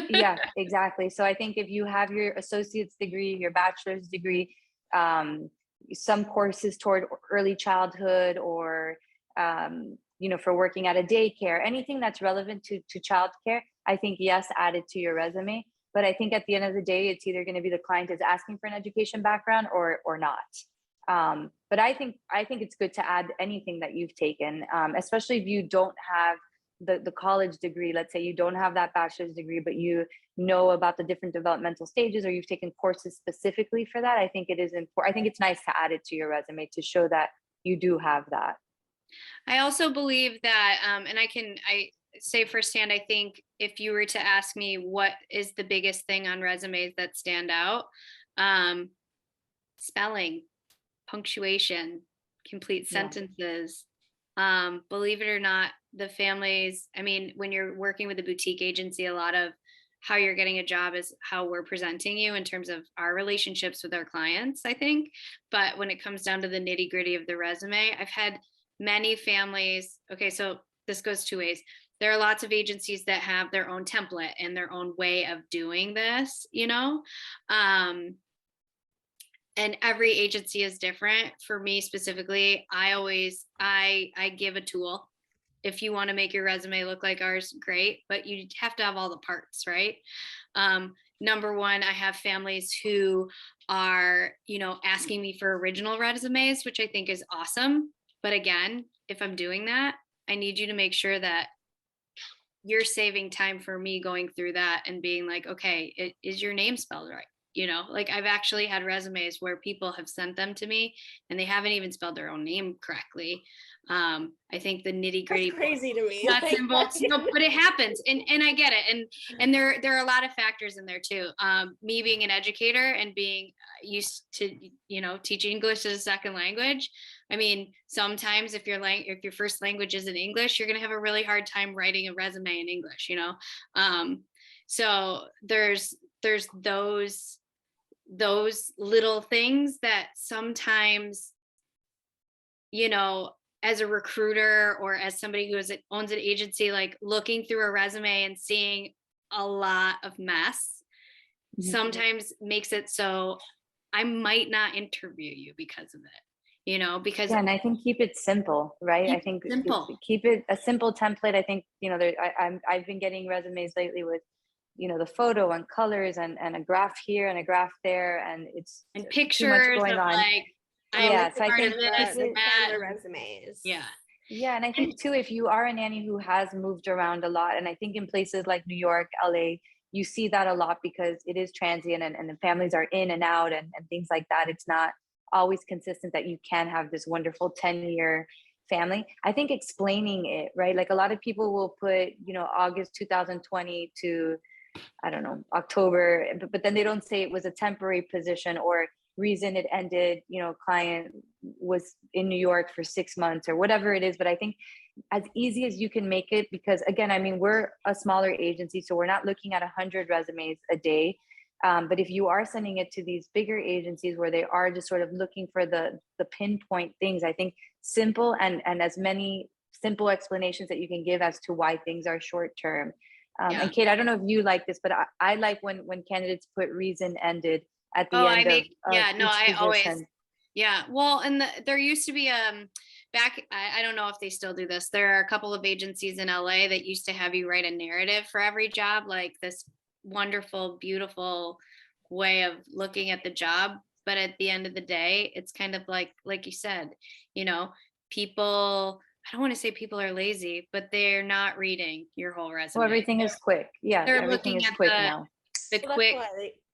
Yeah, exactly. So I think if you have your associate's degree, your bachelor's degree, some courses toward early childhood or, for working at a daycare, anything that's relevant to childcare, I think, yes, add it to your resume. But I think at the end of the day, it's either going to be the client is asking for an education background or not. But I think it's good to add anything that you've taken, especially if you don't have the college degree. Let's say you don't have that bachelor's degree, but you know about the different developmental stages, or you've taken courses specifically for that. I think it is important. I think it's nice to add it to your resume to show that you do have that. I also believe that, and I say firsthand, I think if you were to ask me what is the biggest thing on resumes that stand out, spelling, punctuation, complete sentences. Believe it or not, the families, I mean, when you're working with a boutique agency, a lot of how you're getting a job is how we're presenting you in terms of our relationships with our clients, I think. But when it comes down to the nitty gritty of the resume, I've had many families. Okay, so this goes two ways. There are lots of agencies that have their own template and their own way of doing this, and every agency is different. For me specifically, I give a tool. If you want to make your resume look like ours, great, but you have to have all the parts, right? Number one, I have families who are, asking me for original resumes, which I think is awesome. But again, if I'm doing that, I need you to make sure that you're saving time for me going through that and being like, okay, is your name spelled right? Like I've actually had resumes where people have sent them to me and they haven't even spelled their own name correctly. I think the nitty gritty, crazy to me. nuts and bolts, but it happens, and I get it, and there are a lot of factors in there too. Me being an educator and being used to teaching English as a second language. I mean, sometimes if your first language isn't English, you're gonna have a really hard time writing a resume in English. So there's those little things that sometimes, as a recruiter or as somebody who owns an agency, like looking through a resume and seeing a lot of mess sometimes makes it so I might not interview you because of it, because. Yeah, and I think keep it simple, right? I think simple. Keep it a simple template. I think, I've been getting resumes lately with, the photo and colors and a graph here and a graph there, and it's pictures too much going of on. Yeah, so I think the resumes. Yeah, and I think too, if you are a nanny who has moved around a lot, and I think in places like New York, LA, you see that a lot because it is transient and the families are in and out and things like that. It's not always consistent that you can have this wonderful 10-year family. I think explaining it, right? Like a lot of people will put, August 2020 to, I don't know, October, but then they don't say it was a temporary position or reason it ended, client was in New York for 6 months or whatever it is. But I think as easy as you can make it, because again, I mean, we're a smaller agency, so we're not looking at 100 resumes a day. But if you are sending it to these bigger agencies where they are just sort of looking for the pinpoint things, I think simple and as many simple explanations that you can give as to why things are short term. And Kate, I don't know if you like this, but I like when candidates put reason ended at the end of I always, well, and there used to be back, I don't know if they still do this. There are a couple of agencies in LA that used to have you write a narrative for every job, like this wonderful, beautiful way of looking at the job. But at the end of the day, it's kind of like you said, people, I don't want to say people are lazy, but they're not reading your whole resume. Well, everything is quick. Yeah, they're looking at quick now. The quick,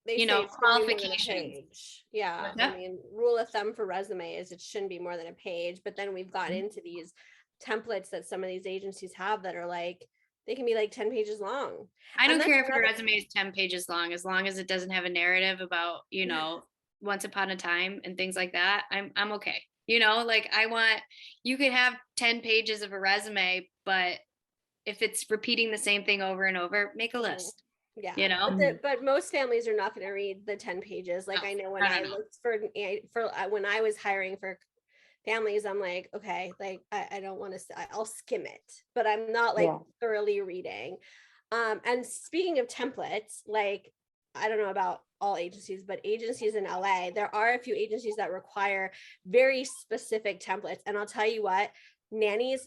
they qualifications. Yeah, I mean, rule of thumb for resume is it shouldn't be more than a page. But then we've gotten into these templates that some of these agencies have that are like They can be like 10 pages long. I don't And care that's if your another- resume is 10 pages long, as long as it doesn't have a narrative about, you know, once upon a time and things like that. I'm okay. You know, like you could have 10 pages of a resume, but if it's repeating the same thing over and over, make a list. Yeah, You know? but most families are not going to read the 10 pages. Like No, I know when no, I no. looked when I was hiring for families, I'm like, okay, like I don't want to, I'll skim it, but I'm not like thoroughly reading. And speaking of templates, like, I don't know about all agencies, but agencies in LA, there are a few agencies that require very specific templates. And I'll tell you what, nannies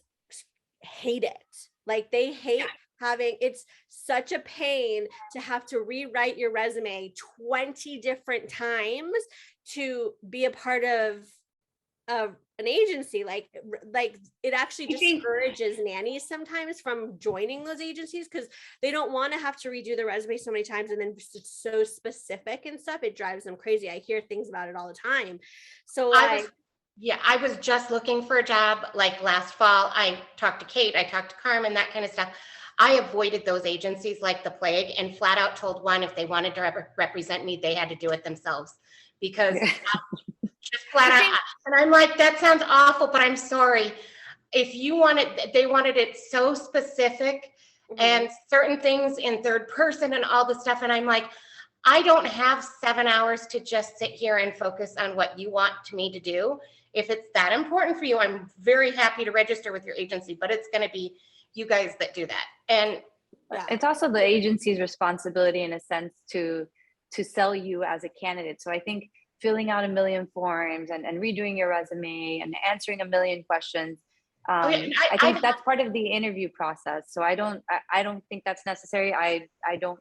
hate it. Like they hate it's such a pain to have to rewrite your resume 20 different times to be a part of an agency. Like it actually discourages nannies sometimes from joining those agencies because they don't want to have to redo the resume so many times, and then it's so specific and stuff. It drives them crazy. I hear things about it all the time. So I was just looking for a job like last fall. I talked to Kate, I talked to Carmen, that kind of stuff. I avoided those agencies like the plague and flat out told one if they wanted to represent me, they had to do it themselves because just flat out. And I'm like, that sounds awful, but I'm sorry. If you they wanted it so specific and certain things in third person and all this stuff. And I'm like, I don't have 7 hours to just sit here and focus on what you want me to do. If it's that important for you, I'm very happy to register with your agency, but it's going to be you guys that do that. And it's also the agency's responsibility in a sense to sell you as a candidate. So I think filling out a million forms and redoing your resume and answering a million questions, I think that's part of the interview process. So I don't think that's necessary. I don't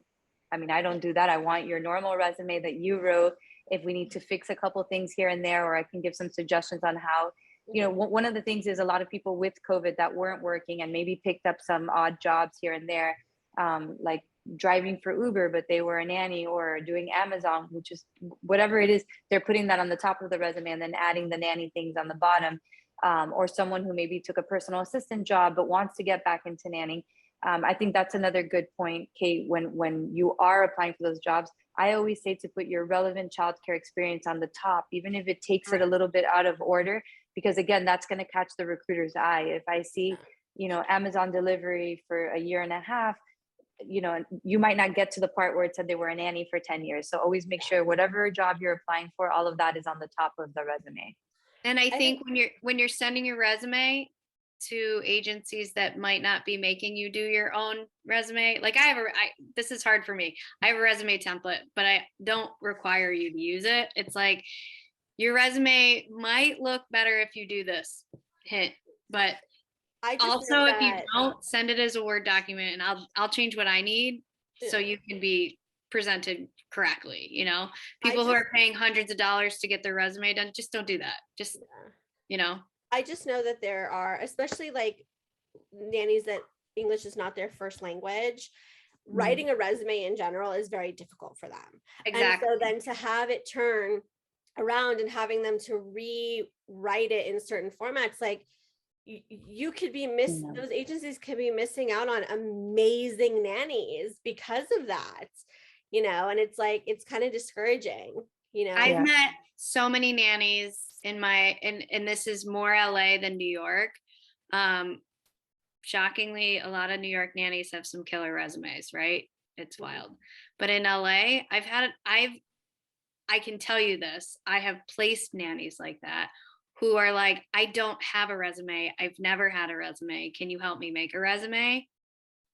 do that. I want your normal resume that you wrote. If we need to fix a couple things here and there, or I can give some suggestions on how, you know, one of the things is a lot of people with COVID that weren't working and maybe picked up some odd jobs here and there, like driving for Uber, but they were a nanny, or doing Amazon, which is whatever it is, they're putting that on the top of the resume and then adding the nanny things on the bottom. Or someone who maybe took a personal assistant job but wants to get back into nannying. I think that's another good point, Kate. When you are applying for those jobs, I always say to put your relevant childcare experience on the top, even if it takes it a little bit out of order, because again, that's going to catch the recruiter's eye. If I see, you know, Amazon delivery for a year and a half, you know, you might not get to the part where it said they were a nanny for 10 years. So always make sure whatever job you're applying for, all of that is on the top of the resume. And I think when you're sending your resume to agencies that might not be making you do your own resume, like this is hard for me. I have a resume template, but I don't require you to use it. It's like your resume might look better if you do this hint, but also if you don't, send it as a Word document and I'll change what I need so you can be presented correctly. You know, people who are paying hundreds of dollars to get their resume done, just don't do that. Just, you know. I just know that there are, especially like nannies that English is not their first language, writing a resume in general is very difficult for them. Exactly. And so then to have it turn around and having them to rewrite it in certain formats, like you could be those agencies could be missing out on amazing nannies because of that, you know, and it's like, it's kind of discouraging, you know. I've met so many nannies and this is more LA than New York. Shockingly, a lot of New York nannies have some killer resumes, right? It's wild. But in LA, I can tell you this, I have placed nannies like that who are like, I don't have a resume. I've never had a resume. Can you help me make a resume?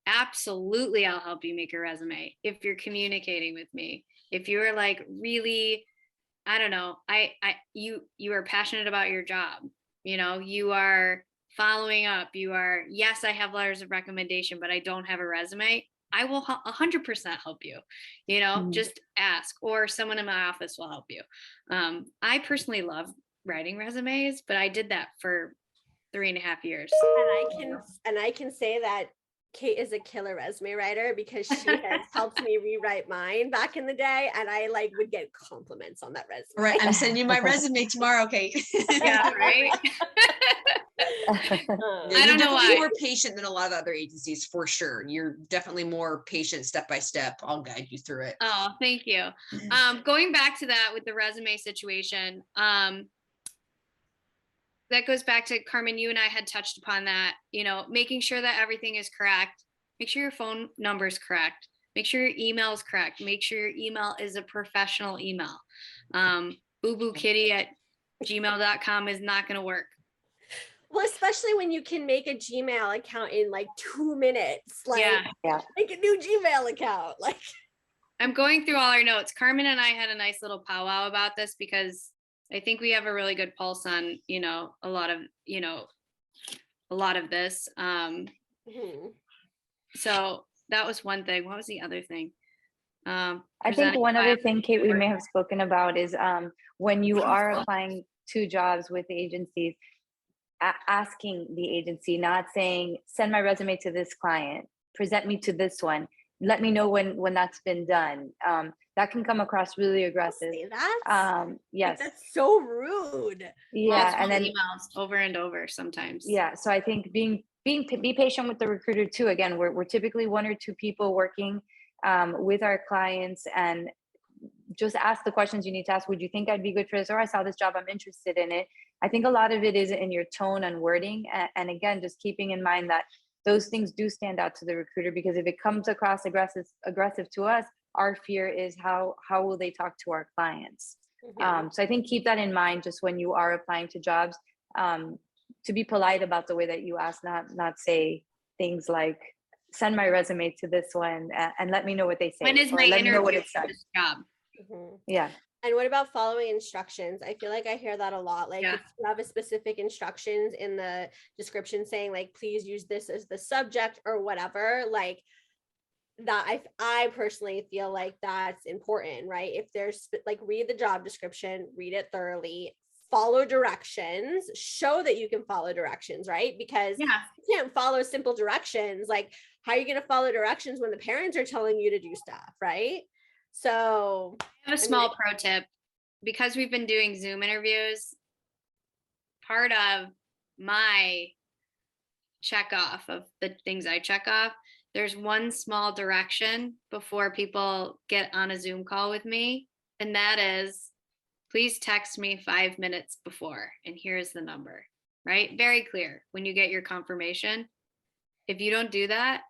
Absolutely, I'll help you make a resume if you're communicating with me. If you're like really, I don't know, you are passionate about your job. You know, you are following up. You are, yes, I have letters of recommendation, but I don't have a resume. I will 100% help you, you know, just ask, or someone in my office will help you. I personally love writing resumes, but I did that for 3.5 years. And I can say that Kate is a killer resume writer because she has helped me rewrite mine back in the day, and I like would get compliments on that resume. All right, I'm sending you my resume tomorrow, Kate. Yeah, right. Um, I don't know You're why. definitely more patient than a lot of other agencies, for sure. You're definitely more patient, step by step. I'll guide you through it. Oh, thank you. Going back to that with the resume situation, that goes back to Carmen, you and I had touched upon that, you know, making sure that everything is correct. Make sure your phone number is correct. Make sure your email is correct. Make sure your email is a professional email. boobookitty@gmail.com is not going to work. well, especially when you can make a Gmail account in like 2 minutes. Like, Yeah. make a new Gmail account. Like, I'm going through all our notes. Carmen and I had a nice little powwow about this because I think we have a really good pulse on, you know, a lot of this. So that was one thing. What was the other thing? I think one other thing, Kate, we may have spoken about is when you are applying to jobs with agencies, asking the agency, not saying, send my resume to this client, present me to this one, let me know when that's been done. That can come across really aggressive. say that? Yes. Like, that's so rude. Yeah, and then emails over and over sometimes. Yeah, so I think be patient with the recruiter too. Again, we're typically 1 or 2 people working with our clients, and just ask the questions you need to ask. Would you think I'd be good for this? Or I saw this job, I'm interested in it. I think a lot of it is in your tone and wording. And again, just keeping in mind that those things do stand out to the recruiter, because if it comes across aggressive to us, our fear is how will they talk to our clients? So I think keep that in mind just when you are applying to jobs, to be polite about the way that you ask, not say things like, send my resume to this one and let me know what they say. When is my let me know what interview it for says. this job? Yeah. And what about following instructions? I feel like I hear that a lot. Like, Yeah. if you have a specific instructions in the description saying like, please use this as the subject or whatever, like that, I personally feel like that's important, right? If there's like, read the job description, read it thoroughly, follow directions, show that you can follow directions, right? Because Yeah. you can't follow simple directions. Like, how are you going to follow directions when the parents are telling you to do stuff, right? So I have a small pro tip. Because we've been doing Zoom interviews, part of my check off of the things I check off, there's one small direction before people get on a Zoom call with me. And that is, please text me 5 minutes before, and here's the number, right? Very clear when you get your confirmation. If you don't do that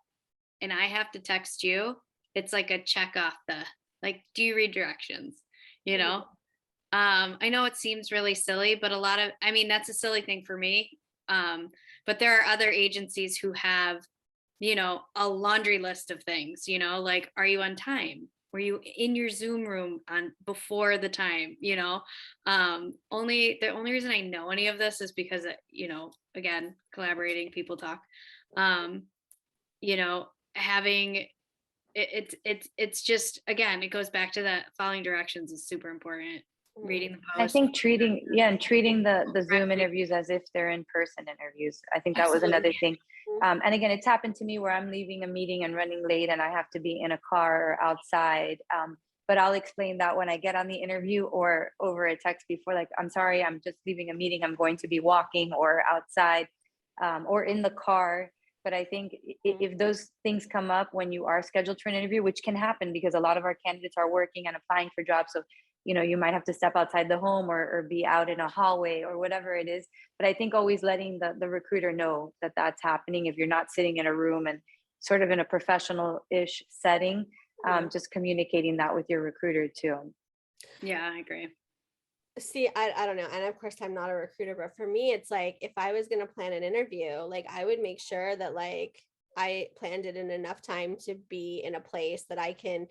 and I have to text you, it's like a check off like, do you read directions? You know? I know it seems really silly, but that's a silly thing for me. But there are other agencies who have, you know, a laundry list of things, you know, like, are you on time? Were you in your Zoom room before the time, you know? The only reason I know any of this is because, you know, again, collaborating, people talk, you know, having it's just, again, it goes back to that following directions is super important. Reading the post. I think treating the Zoom interviews as if they're in-person interviews. I think that was another thing. And again, it's happened to me where I'm leaving a meeting and running late and I have to be in a car or outside. But I'll explain that when I get on the interview or over a text before, like, I'm sorry, I'm just leaving a meeting. I'm going to be walking or outside or in the car. But I think if those things come up when you are scheduled for an interview, which can happen because a lot of our candidates are working and applying for jobs. So, you know, you might have to step outside the home or be out in a hallway or whatever it is. But I think always letting the recruiter know that that's happening if you're not sitting in a room and sort of in a professional-ish setting, just communicating that with your recruiter too. Yeah, I agree. See, I don't know. And of course, I'm not a recruiter, but for me, it's like, if I was going to plan an interview, like, I would make sure that like I planned it in enough time to be in a place that I can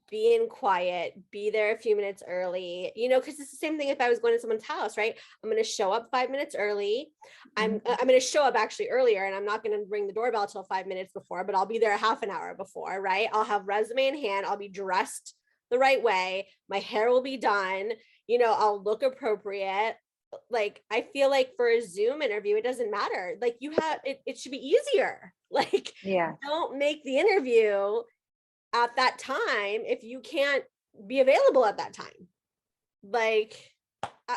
be in quiet, be there a few minutes early, you know, because it's the same thing if I was going to someone's house, right? I'm going to show up 5 minutes early. I'm going to show up actually earlier, and I'm not going to ring the doorbell till 5 minutes before, but I'll be there a half an hour before, right? I'll have resume in hand. I'll be dressed the right way. My hair will be done. You know, I'll look appropriate. like, I feel like for a Zoom interview, it doesn't matter. Like you have, it should be easier. Like, Yeah. don't make the interview at that time if you can't be available at that time. Like,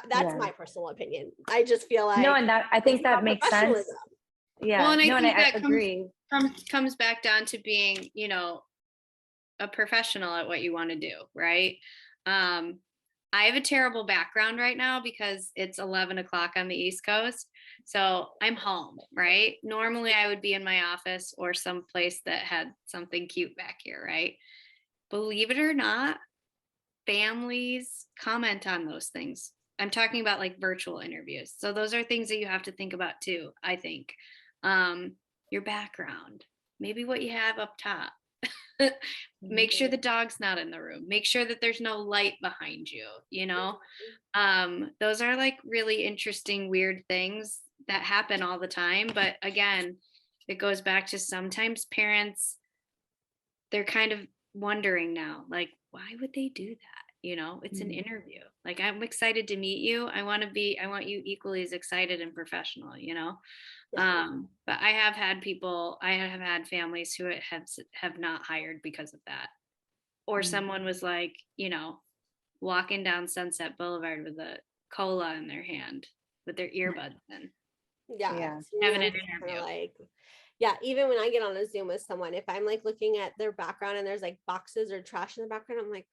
that's Yeah. my personal opinion. I just feel like No, and that, I think it's that about makes sense. professionalism. Yeah. Well, and I no, and think I that agree. comes back down to being, you know, a professional at what you want to do, right? I have a terrible background right now because it's 11 o'clock on the East Coast. So I'm home, right? Normally I would be in my office or someplace that had something cute back here, right? Believe it or not, families comment on those things. I'm talking about like virtual interviews. So those are things that you have to think about too, I think. Your background, maybe what you have up top. Make sure the dog's not in the room. Make sure that there's no light behind you, you know? Those are like really interesting, weird things that happen all the time. But again, it goes back to sometimes parents, they're kind of wondering now, like, why would they do that? You know, it's an interview. Like, I'm excited to meet you. I want you equally as excited and professional, you know? But I have had families who have not hired because of that. Or someone was like, you know, walking down Sunset Boulevard with a cola in their hand with their earbuds in. Yeah. Having an It's kinda interview. like, yeah, even when I get on a Zoom with someone, if I'm like looking at their background and there's like boxes or trash in the background, I'm like,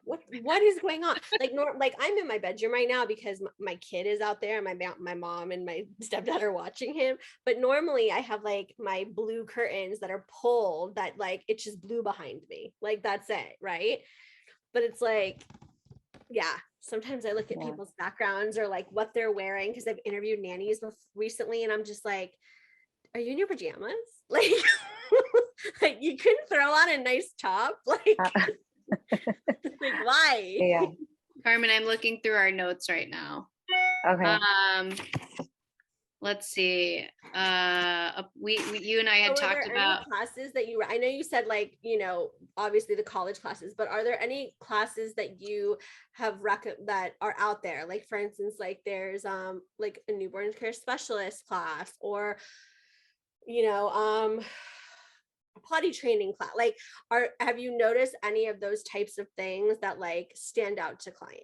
what is going on? Like, like I'm in my bedroom right now because my kid is out there and my mom and my stepdad are watching him. But normally I have like my blue curtains that are pulled that like it's just blue behind me. Like that's it, right? But it's like, yeah, sometimes I look at people's backgrounds or like what they're wearing because I've interviewed nannies recently and I'm just like, are you in your pajamas? Like, like you couldn't throw on a nice top? Like, like why? Yeah. Carmen, I'm looking through our notes right now. Okay. Let's see. You and I had So talked about classes that I know you said like, you know, obviously the college classes, but are there any classes that you have that are out there? Like for instance, like there's like a newborn care specialist class or, you know, a potty training class. Like, have you noticed any of those types of things that like stand out to clients?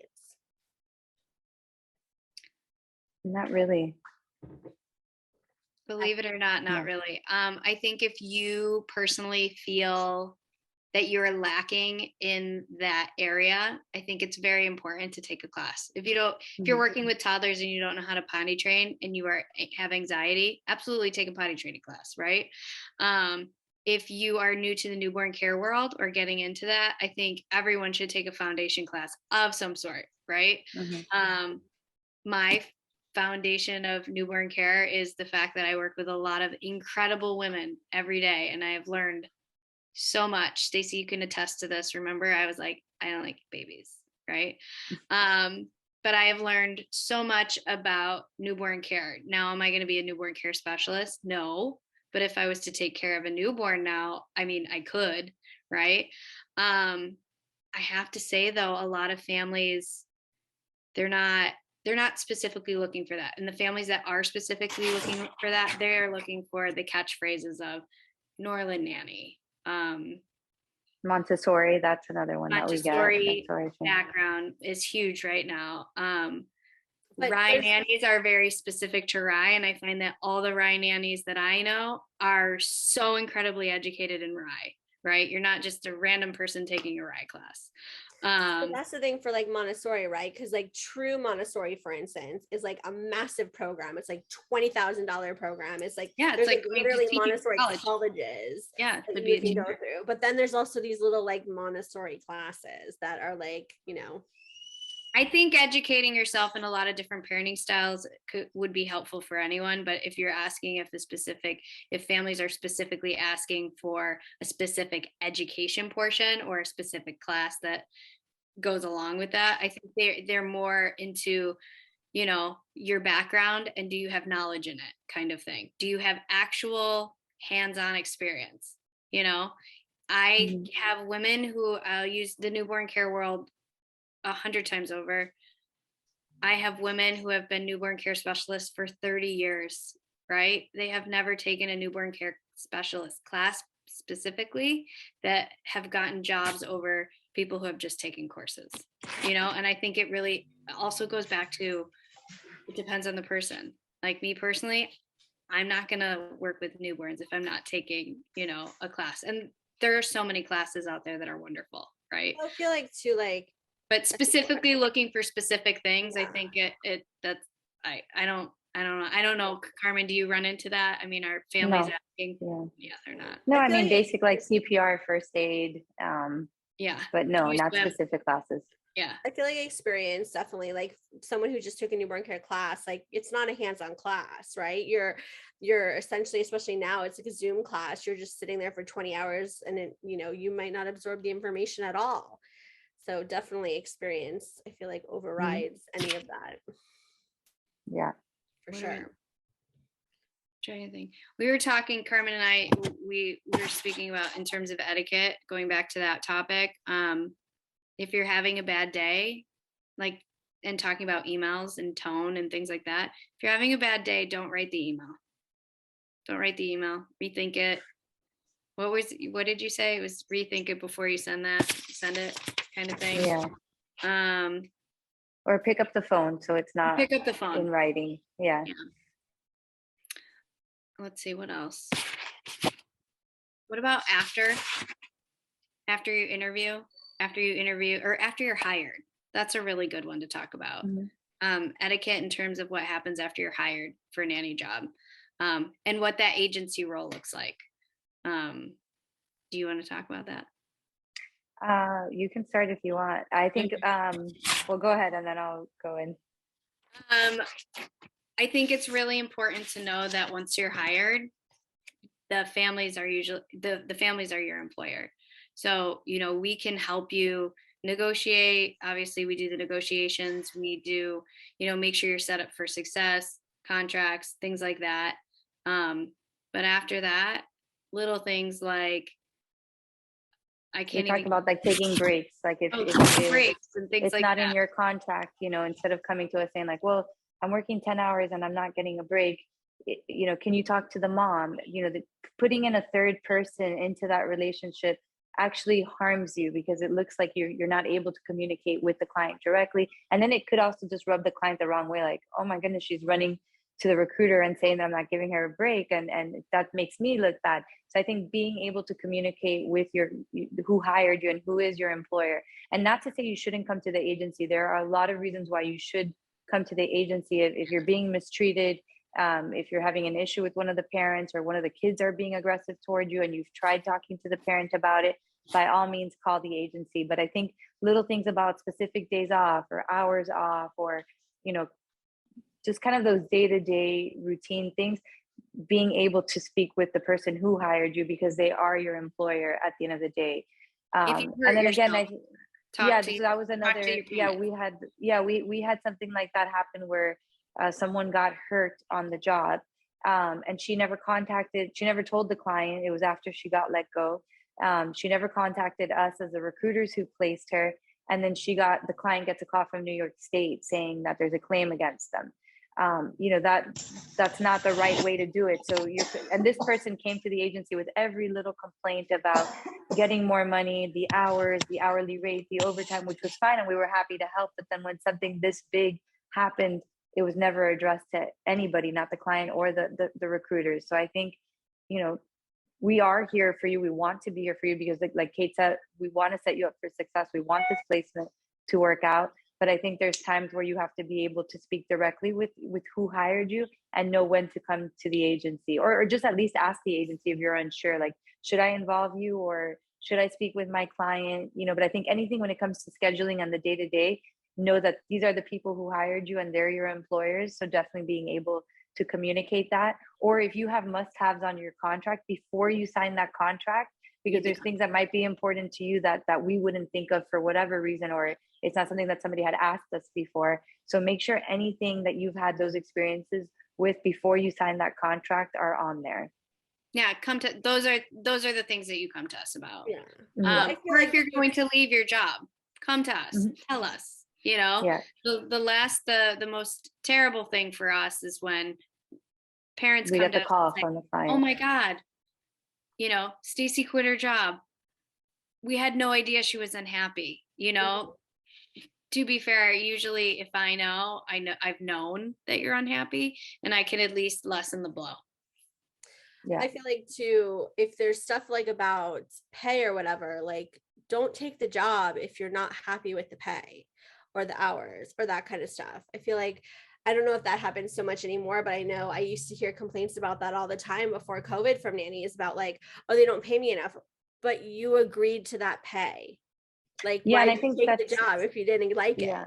Not really. Believe it or not, not really. I think if you personally feel that you're lacking in that area, I think it's very important to take a class. If you're working with toddlers and you don't know how to potty train and you have anxiety, absolutely take a potty training class, right? If you are new to the newborn care world or getting into that, I think everyone should take a foundation class of some sort, right? My foundation of newborn care is the fact that I work with a lot of incredible women every day, and I have learned so much. Stacey, you can attest to this. Remember, I was like, I don't like babies, right? But I have learned so much about newborn care. Now, am I going to be a newborn care specialist? No. But if I was to take care of a newborn now, I mean, I could, right? I have to say though, a lot of families, they're not specifically looking for that. And the families that are specifically looking for that, they're looking for the catchphrases of Norland nanny. Montessori, that's another one that we get. Montessori background is huge right now. Rye nannies are very specific to Rye, and I find that all the Rye nannies that I know are so incredibly educated in Rye, right? You're not just a random person taking a Rye class. So that's the thing for like Montessori, right? Because like true Montessori, for instance, is like a massive program. It's like $20,000 program. It's like it's like literally Montessori colleges. Yeah, that you can go through. But then there's also these little like Montessori classes that are like, you know. I think educating yourself in a lot of different parenting styles would be helpful for anyone. But if you're asking if families are specifically asking for a specific education portion or a specific class that goes along with that, I think they're more into, you know, your background and do you have knowledge in it kind of thing. Do you have actual hands-on experience? You know, I have women who I'll use the newborn care world 100 times over. I have women who have been newborn care specialists for 30 years, right? They have never taken a newborn care specialist class specifically, that have gotten jobs over people who have just taken courses, and I think it really also goes back to, it depends on the person. Like me personally, I'm not going to work with newborns if I'm not taking, a class. And there are so many classes out there that are wonderful, right? I feel like too, like, But specifically looking for specific things, I think I don't know. Carmen, do you run into that? I mean, our families No. asking? Yeah. Yeah, they're not. No, I I feel mean, like basic like CPR, first aid, Yeah. but no, Do you not swim? specific classes. Yeah. I feel like experience, definitely, like someone who just took a newborn care class, like it's not a hands-on class, right? You're essentially, especially now, it's like a Zoom class. You're just sitting there for 20 hours and it, you might not absorb the information at all. So definitely experience, I feel like, overrides any of that, Yeah. for What sure. Trying to think. We were talking, Carmen and I, we were speaking about in terms of etiquette, going back to that topic. If you're having a bad day, like, and talking about emails and tone and things like that, if you're having a bad day, don't write the email. Don't write the email. Rethink it. What did you say? It was rethink it before you send it, kind of thing. Yeah. Or pick up the phone so it's not Pick up the in phone. writing. Yeah. Let's see, what else? What about after you interview, or after you're hired? That's a really good one to talk about. Etiquette in terms of what happens after you're hired for a nanny job, and what that agency role looks like. Do you want to talk about that? You can start if you want. I think, well, go ahead and then I'll go in. I think it's really important to know that once you're hired, the families are usually the families are your employer. So, we can help you negotiate. Obviously, we do the negotiations. We do, make sure you're set up for success, contracts, things like that. But after that, little things like, I can't You're even talking about like taking breaks. Like if breaks and things it's like not that. in your contract, instead of coming to us saying like, well, I'm working 10 hours and I'm not getting a break, can you talk to the mom? Putting in a third person into that relationship actually harms you, because it looks like you're not able to communicate with the client directly. And then it could also just rub the client the wrong way. Like, oh my goodness, she's running to the recruiter and saying that I'm not giving her a break. And that makes me look bad. So I think being able to communicate with who hired you and who is your employer, and not to say you shouldn't come to the agency. There are a lot of reasons why you should come to the agency. If you're being mistreated, if you're having an issue with one of the parents, or one of the kids are being aggressive toward you and you've tried talking to the parent about it, by all means call the agency. But I think little things about specific days off or hours off, or just kind of those day-to-day routine things, being able to speak with the person who hired you, because they are your employer at the end of the day. If you hurt And then again, yourself, so that was another, we had something like that happen where someone got hurt on the job, and she never told the client. It was after she got let go. She never contacted us as the recruiters who placed her. And then the client gets a call from New York State saying that there's a claim against them. That's not the right way to do it. So and this person came to the agency with every little complaint about getting more money, the hours, the hourly rate, the overtime, which was fine, and we were happy to help. But then when something this big happened, it was never addressed to anybody, not the client or the recruiters. So I think, we are here for you. We want to be here for you, because like Kate said, we want to set you up for success. We want this placement to work out. But I think there's times where you have to be able to speak directly with who hired you, and know when to come to the agency, or just at least ask the agency if you're unsure, like, should I involve you, or should I speak with my client? But I think anything when it comes to scheduling and the day-to-day, know that these are the people who hired you and they're your employers. So definitely being able to communicate that. Or if you have must-haves on your contract before you sign that contract, because there's things that might be important to you that we wouldn't think of for whatever reason, or it's not something that somebody had asked us before. So make sure anything that you've had those experiences with before you sign that contract are on there. Yeah, those are the things that you come to us about. Yeah. Or if you're going to leave your job, come to us, tell us, Yeah. The most terrible thing for us is when parents We come get the to us call and say, from the oh client. my God, Stacy quit her job. We had no idea she was unhappy, To be fair, usually if I know I've known that you're unhappy, and I can at least lessen the blow. Yeah. I feel like too, if there's stuff like about pay or whatever, like don't take the job if you're not happy with the pay or the hours or that kind of stuff. I feel like, I don't know if that happens so much anymore, but I know I used to hear complaints about that all the time before COVID from nannies about like, oh, they don't pay me enough, but you agreed to that pay. Like, Yeah, why and I did you think take the that's, job if you didn't like it? yeah.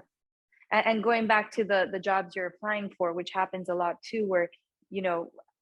And going back to the jobs you're applying for, which happens a lot too, where,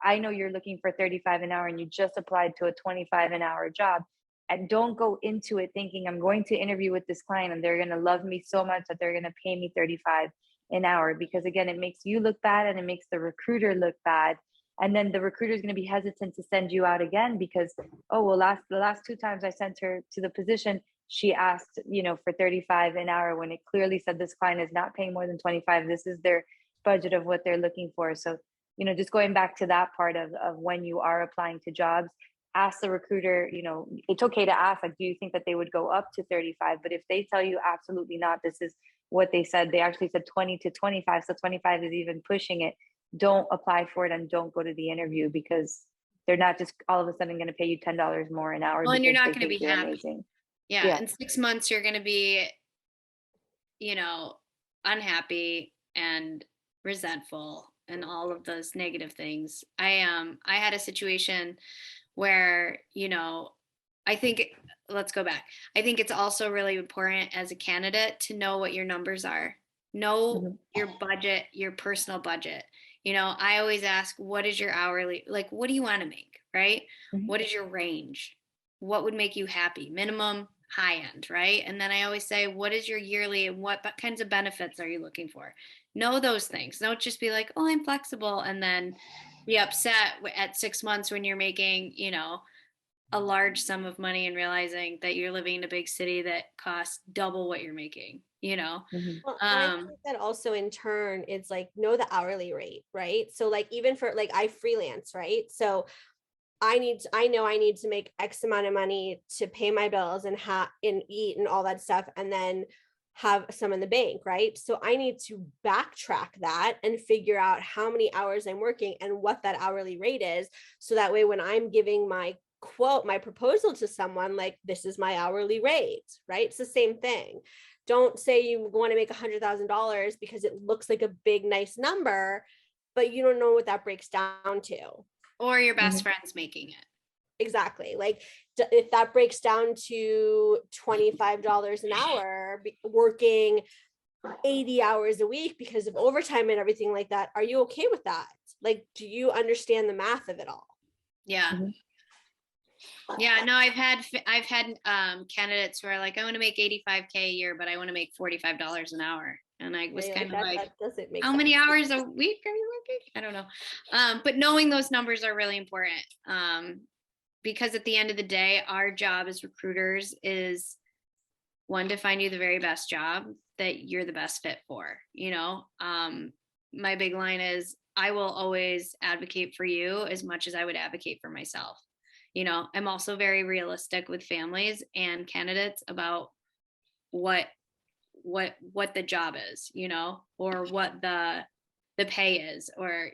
I know you're looking for 35 an hour and you just applied to a 25 an hour job. And don't go into it thinking I'm going to interview with this client and they're going to love me so much that they're going to pay me 35 an hour, because again, it makes you look bad and it makes the recruiter look bad. And then the recruiter is going to be hesitant to send you out again because, oh, well, the last 2 times I sent her to the position, she asked, for 35 an hour when it clearly said this client is not paying more than 25. This is their budget of what they're looking for. So, just going back to that part of when you are applying to jobs, ask the recruiter, it's okay to ask, like, do you think that they would go up to 35? But if they tell you absolutely not, this is what they said, they actually said 20 to 25. So 25 is even pushing it. Don't apply for it and don't go to the interview, because they're not just all of a sudden going to pay you $10 more an hour. Well, and you're because not they going to think be you're happy. amazing. Yeah. In 6 months, you're going to be, unhappy and resentful and all of those negative things. I had a situation where, I think, let's go back. I think it's also really important as a candidate to know what your numbers are. Know your budget, your personal budget. I always ask, what is your hourly, like, what do you want to make, right? What is your range? What would make you happy? Minimum, high end, right? And then I always say, what is your yearly and what kinds of benefits are you looking for? Know those things. Don't just be like, oh, I'm flexible, and then be upset at 6 months when you're making, a large sum of money and realizing that you're living in a big city that costs double what you're making, Well, and I think that also in turn, it's like, know the hourly rate, right? So like, even for like, I freelance, right? So I know I need to make X amount of money to pay my bills and eat and all that stuff, and then have some in the bank, right? So I need to backtrack that and figure out how many hours I'm working and what that hourly rate is. So that way, when I'm giving my proposal to someone, like, this is my hourly rate, right? It's the same thing. Don't say you want to make $100,000 because it looks like a big, nice number, but you don't know what that breaks down to. Or your best friend's making it. Exactly. Like, if that breaks down to $25 an hour, working 80 hours a week because of overtime and everything like that, are you okay with that? Like, do you understand the math of it all? Yeah. Yeah, no, I've had candidates who are like, I want to make 85K a year, but I want to make $45 an hour. And I was kind of like, that doesn't make how sense. many hours a week are you working? I don't know. But knowing those numbers are really important. Because at the end of the day, our job as recruiters is, one, to find you the very best job that you're the best fit for. My big line is, I will always advocate for you as much as I would advocate for myself. I'm also very realistic with families and candidates about what the job is, or what the pay is, or,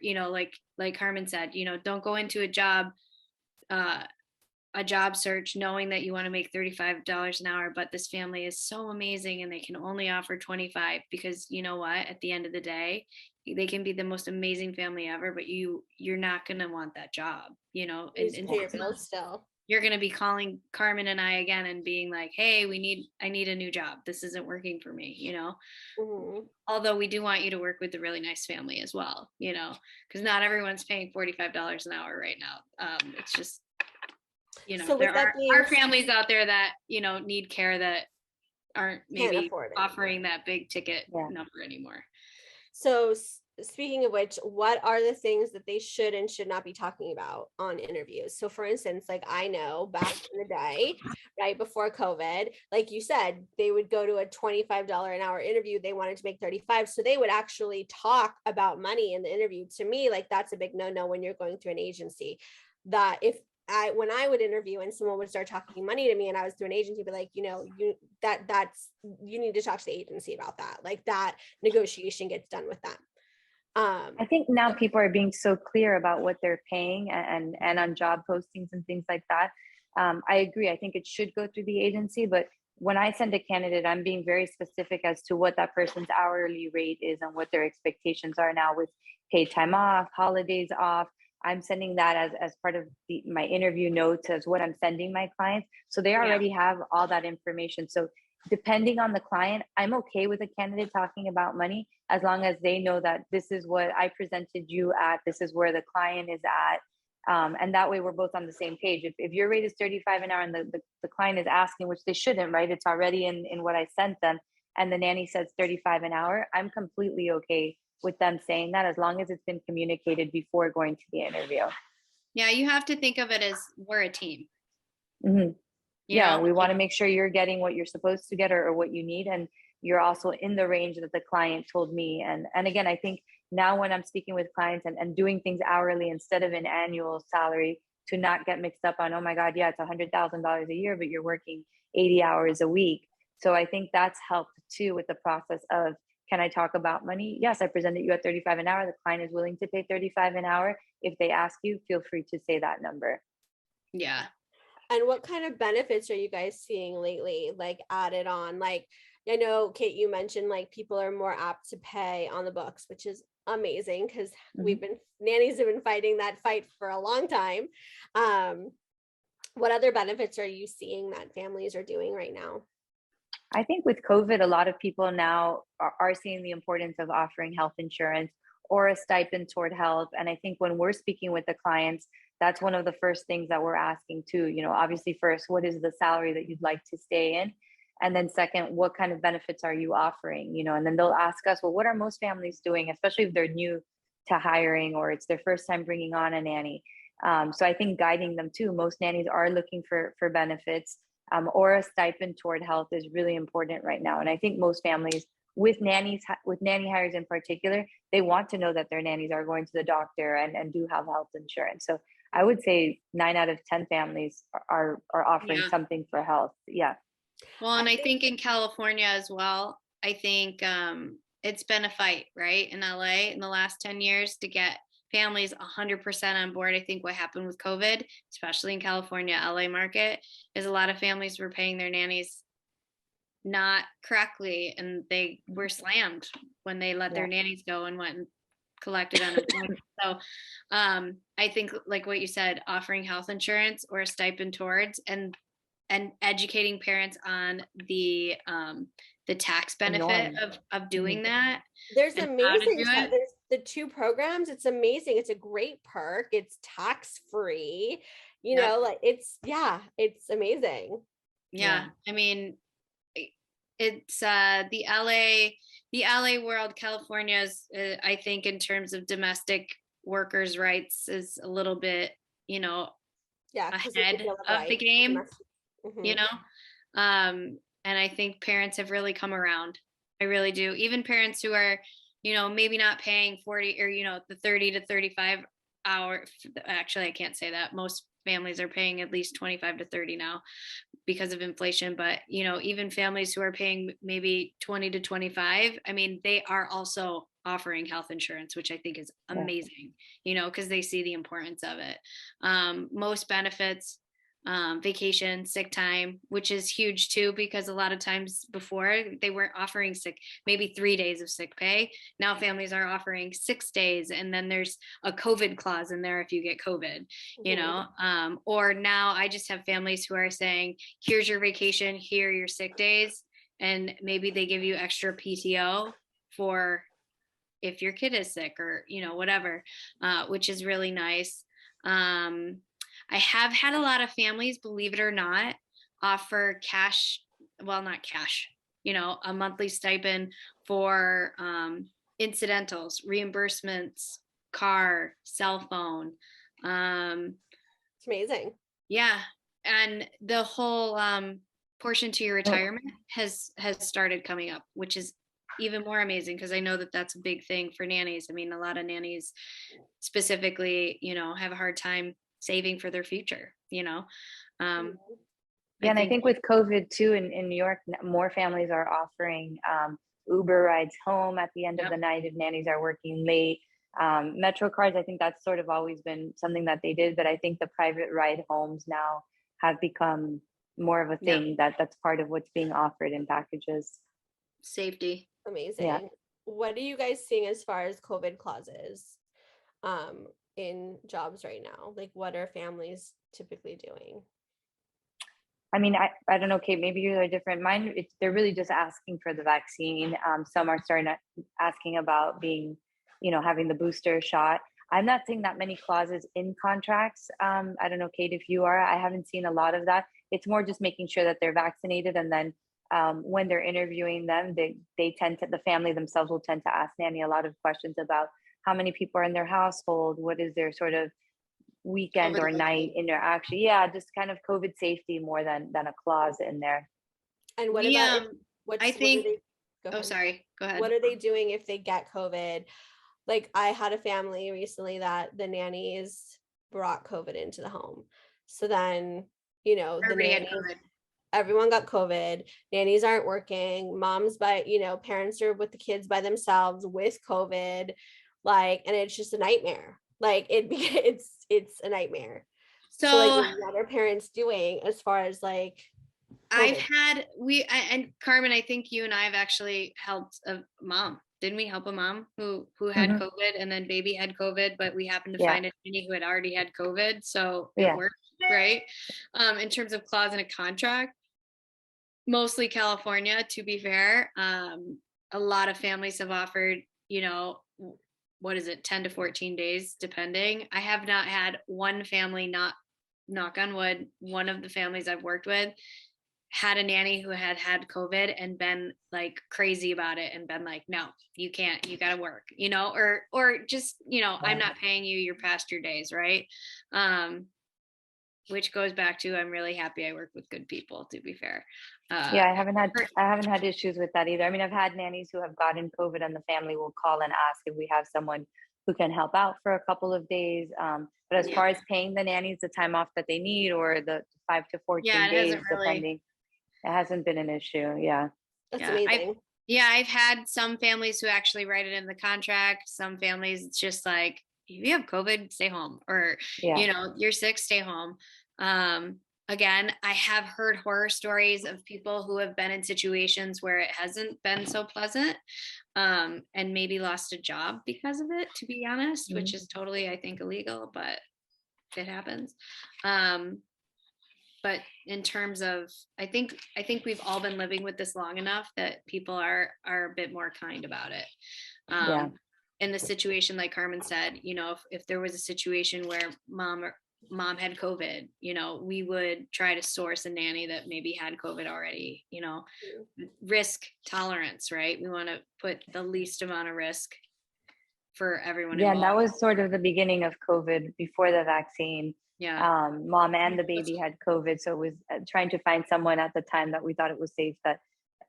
like Carmen said, don't go into a job search knowing that you want to make $35 an hour, but this family is so amazing and they can only offer 25, because you know what, at the end of the day, they can be the most amazing family ever, but you're not going to want that job, and pay your bills still. You're going to be calling Carmen and I again and being like, hey, I need a new job. This isn't working for me, Although we do want you to work with a really nice family as well, because not everyone's paying $45 an hour right now. It's just, so there are families out there that, need care that aren't maybe offering that big ticket number anymore. So speaking of which, what are the things that they should and should not be talking about on interviews? So for instance, like I know back in the day, right before COVID, like you said, they would go to a $25 an hour interview. They wanted to make 35. So they would actually talk about money in the interview. To me, like that's a big no-no when you're going through an agency. That if when I would interview and someone would start talking money to me and I was through an agency, but like, you need to talk to the agency about that. Like that negotiation gets done with them. I think now people are being so clear about what they're paying and on job postings and things like that. I agree. I think it should go through the agency, but when I send a candidate, I'm being very specific as to what that person's hourly rate is and what their expectations are now with paid time off, holidays off. I'm sending that as part of my interview notes as what I'm sending my clients. So they already have all that information. So depending on the client, I'm okay with a candidate talking about money as long as they know that this is what I presented you at, this is where the client is at. And that way we're both on the same page. If your rate is 35 an hour and the client is asking, which they shouldn't, right? It's already in what I sent them, and the nanny says 35 an hour, I'm completely okay with them saying that as long as it's been communicated before going to the interview. Yeah, you have to think of it as we're a team. Mm-hmm. Yeah, we want to Yeah. make sure you're getting what you're supposed to get or what you need, and you're also in the range that the client told me. And again, I think now when I'm speaking with clients and doing things hourly instead of an annual salary, to not get mixed up on, oh my God, yeah, it's $100,000 a year, but you're working 80 hours a week. So I think that's helped too with the process of, can I talk about money? Yes, I presented you at 35 an hour. The client is willing to pay 35 an hour. If they ask you, feel free to say that number. Yeah. And what kind of benefits are you guys seeing lately, like added on? Like, I know, Kate, you mentioned like people are more apt to pay on the books, which is amazing because nannies have been fighting that fight for a long time. What other benefits are you seeing that families are doing right now? I think with COVID, a lot of people now are seeing the importance of offering health insurance or a stipend toward health. And I think when we're speaking with the clients, that's one of the first things that we're asking too. Obviously first, what is the salary that you'd like to stay in? And then second, what kind of benefits are you offering? And then they'll ask us, well, what are most families doing, especially if they're new to hiring or it's their first time bringing on a nanny. So I think guiding them too, most nannies are looking for benefits. Or a stipend toward health is really important right now. And I think most families with nanny hires in particular, they want to know that their nannies are going to the doctor and do have health insurance. So I would say 9 out of 10 families are offering something for health. Yeah. Well, and I think in California as well, I think it's been a fight, right? In LA in the last 10 years to get families 100% on board. I think what happened with COVID, especially in California, LA market, is a lot of families were paying their nannies not correctly, and they were slammed when they let their nannies go and went and collected unemployment. So I think like what you said, offering health insurance or a stipend towards and educating parents on the tax benefit of doing that. There's amazing stuff. There's the 2 programs. It's amazing. It's a great perk. It's tax free. Like it's amazing. Yeah. I mean, it's the LA world. California's I think in terms of domestic workers' rights is a little bit ahead of the game. And I think parents have really come around. I really do. Even parents who are, maybe not paying 40 or, the 30 to 35 hour. Actually, I can't say that. Most families are paying at least 25 to 30 now because of inflation. But, even families who are paying maybe 20 to 25, I mean, they are also offering health insurance, which I think is amazing, because they see the importance of it. Most benefits, vacation, sick time, which is huge too, because a lot of times before they weren't offering maybe 3 days of sick pay. Now families are offering 6 days, and then there's a COVID clause in there if you get COVID, or now I just have families who are saying, here's your vacation, here are your sick days, and maybe they give you extra PTO for if your kid is sick or whatever, which is really nice. I have had a lot of families, believe it or not, offer cash, well, not cash, a monthly stipend for incidentals, reimbursements, car, cell phone. It's amazing. Yeah. And the whole portion to your retirement has started coming up, which is even more amazing because I know that that's a big thing for nannies. I mean, a lot of nannies specifically, have a hard time saving for their future, Yeah, and I think with COVID too, in New York, more families are offering Uber rides home at the end of the night if nannies are working late. Metro cards, I think that's sort of always been something that they did, but I think the private ride homes now have become more of a thing that's part of what's being offered in packages. Safety. Amazing. Yeah. What are you guys seeing as far as COVID clauses in jobs right now? Like, what are families typically doing? I mean, I don't know, Kate, maybe yours are different. Mine, they're really just asking for the vaccine. Some are starting asking about being, having the booster shot. I'm not seeing that many clauses in contracts. I don't know, Kate, if you are. I haven't seen a lot of that. It's more just making sure that they're vaccinated, and then when they're interviewing them, the family themselves will tend to ask nanny a lot of questions about how many people are in their household, what is their sort of weekend or night interaction. Yeah, just kind of COVID safety more than a clause in there. And what about sorry, go ahead. What are they doing if they get COVID? Like, I had a family recently that the nannies brought COVID into the home. So then, everyone got COVID. Nannies aren't working. Moms parents are with the kids by themselves with COVID. And it's just a nightmare. Like it's a nightmare. So what are parents doing as far as like COVID? And Carmen, I think you and I have actually helped a mom. Didn't we help a mom who had COVID, and then baby had COVID, but we happened to find a nanny who had already had COVID. So it worked, right? In terms of clause in a contract, mostly California, to be fair. A lot of families have offered, 10 to 14 days, depending. I have not had one family, knock on wood, one of the families I've worked with had a nanny who had COVID and been like crazy about it and been like, no, you can't, you got to work, or just, I'm not paying you, you're past your days. Right. Which goes back to, I'm really happy I work with good people, to be fair. I haven't had issues with that either. I mean, I've had nannies who have gotten COVID and the family will call and ask if we have someone who can help out for a couple of days. But as far as paying the nannies the time off that they need, or the 5 to 14 days, depending, it hasn't been an issue. Yeah. That's amazing. I've had some families who actually write it in the contract. Some families, it's just like, if you have COVID, stay home, or, you're sick, stay home. Again, I have heard horror stories of people who have been in situations where it hasn't been so pleasant, and maybe lost a job because of it, to be honest, which is totally, I think, illegal, but it happens. But in terms of, I think we've all been living with this long enough that people are a bit more kind about it. In the situation, like Carmen said, if there was a situation where mom had COVID, we would try to source a nanny that maybe had COVID already, risk tolerance, right? We want to put the least amount of risk for everyone involved. And that was sort of the beginning of COVID before the vaccine. Mom and the baby had COVID. So it was trying to find someone at the time that we thought it was safe, that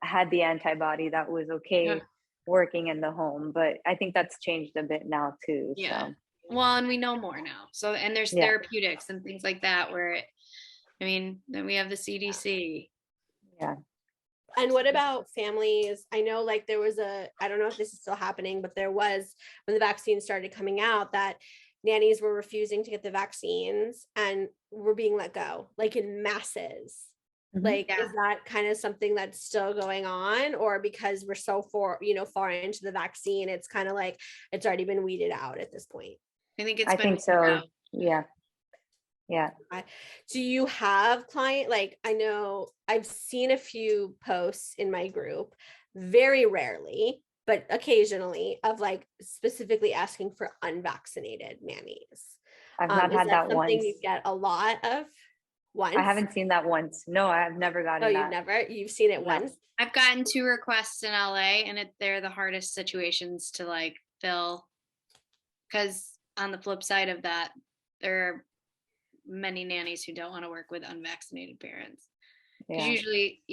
had the antibody, that was okay working in the home. But I think that's changed a bit now too. So. Well, and we know more now. So, and there's therapeutics and things like that then we have the CDC. Yeah. And what about families? I know there was I don't know if this is still happening, but there was, when the vaccine started coming out, that nannies were refusing to get the vaccines and were being let go, in masses. Is that kind of something that's still going on, or because we're so far into the vaccine, it's kind of it's already been weeded out at this point? I think so. Yeah. Do you have I know I've seen a few posts in my group, very rarely, but occasionally, of specifically asking for unvaccinated nannies. I've not had that once. You get a lot of? Once? I haven't seen that once. No, I've never gotten that. You've seen it No. once? I've gotten 2 requests in LA, and they're the hardest situations to like fill, because on the flip side of that, there are many nannies who don't want to work with unvaccinated parents, because Yeah. usually,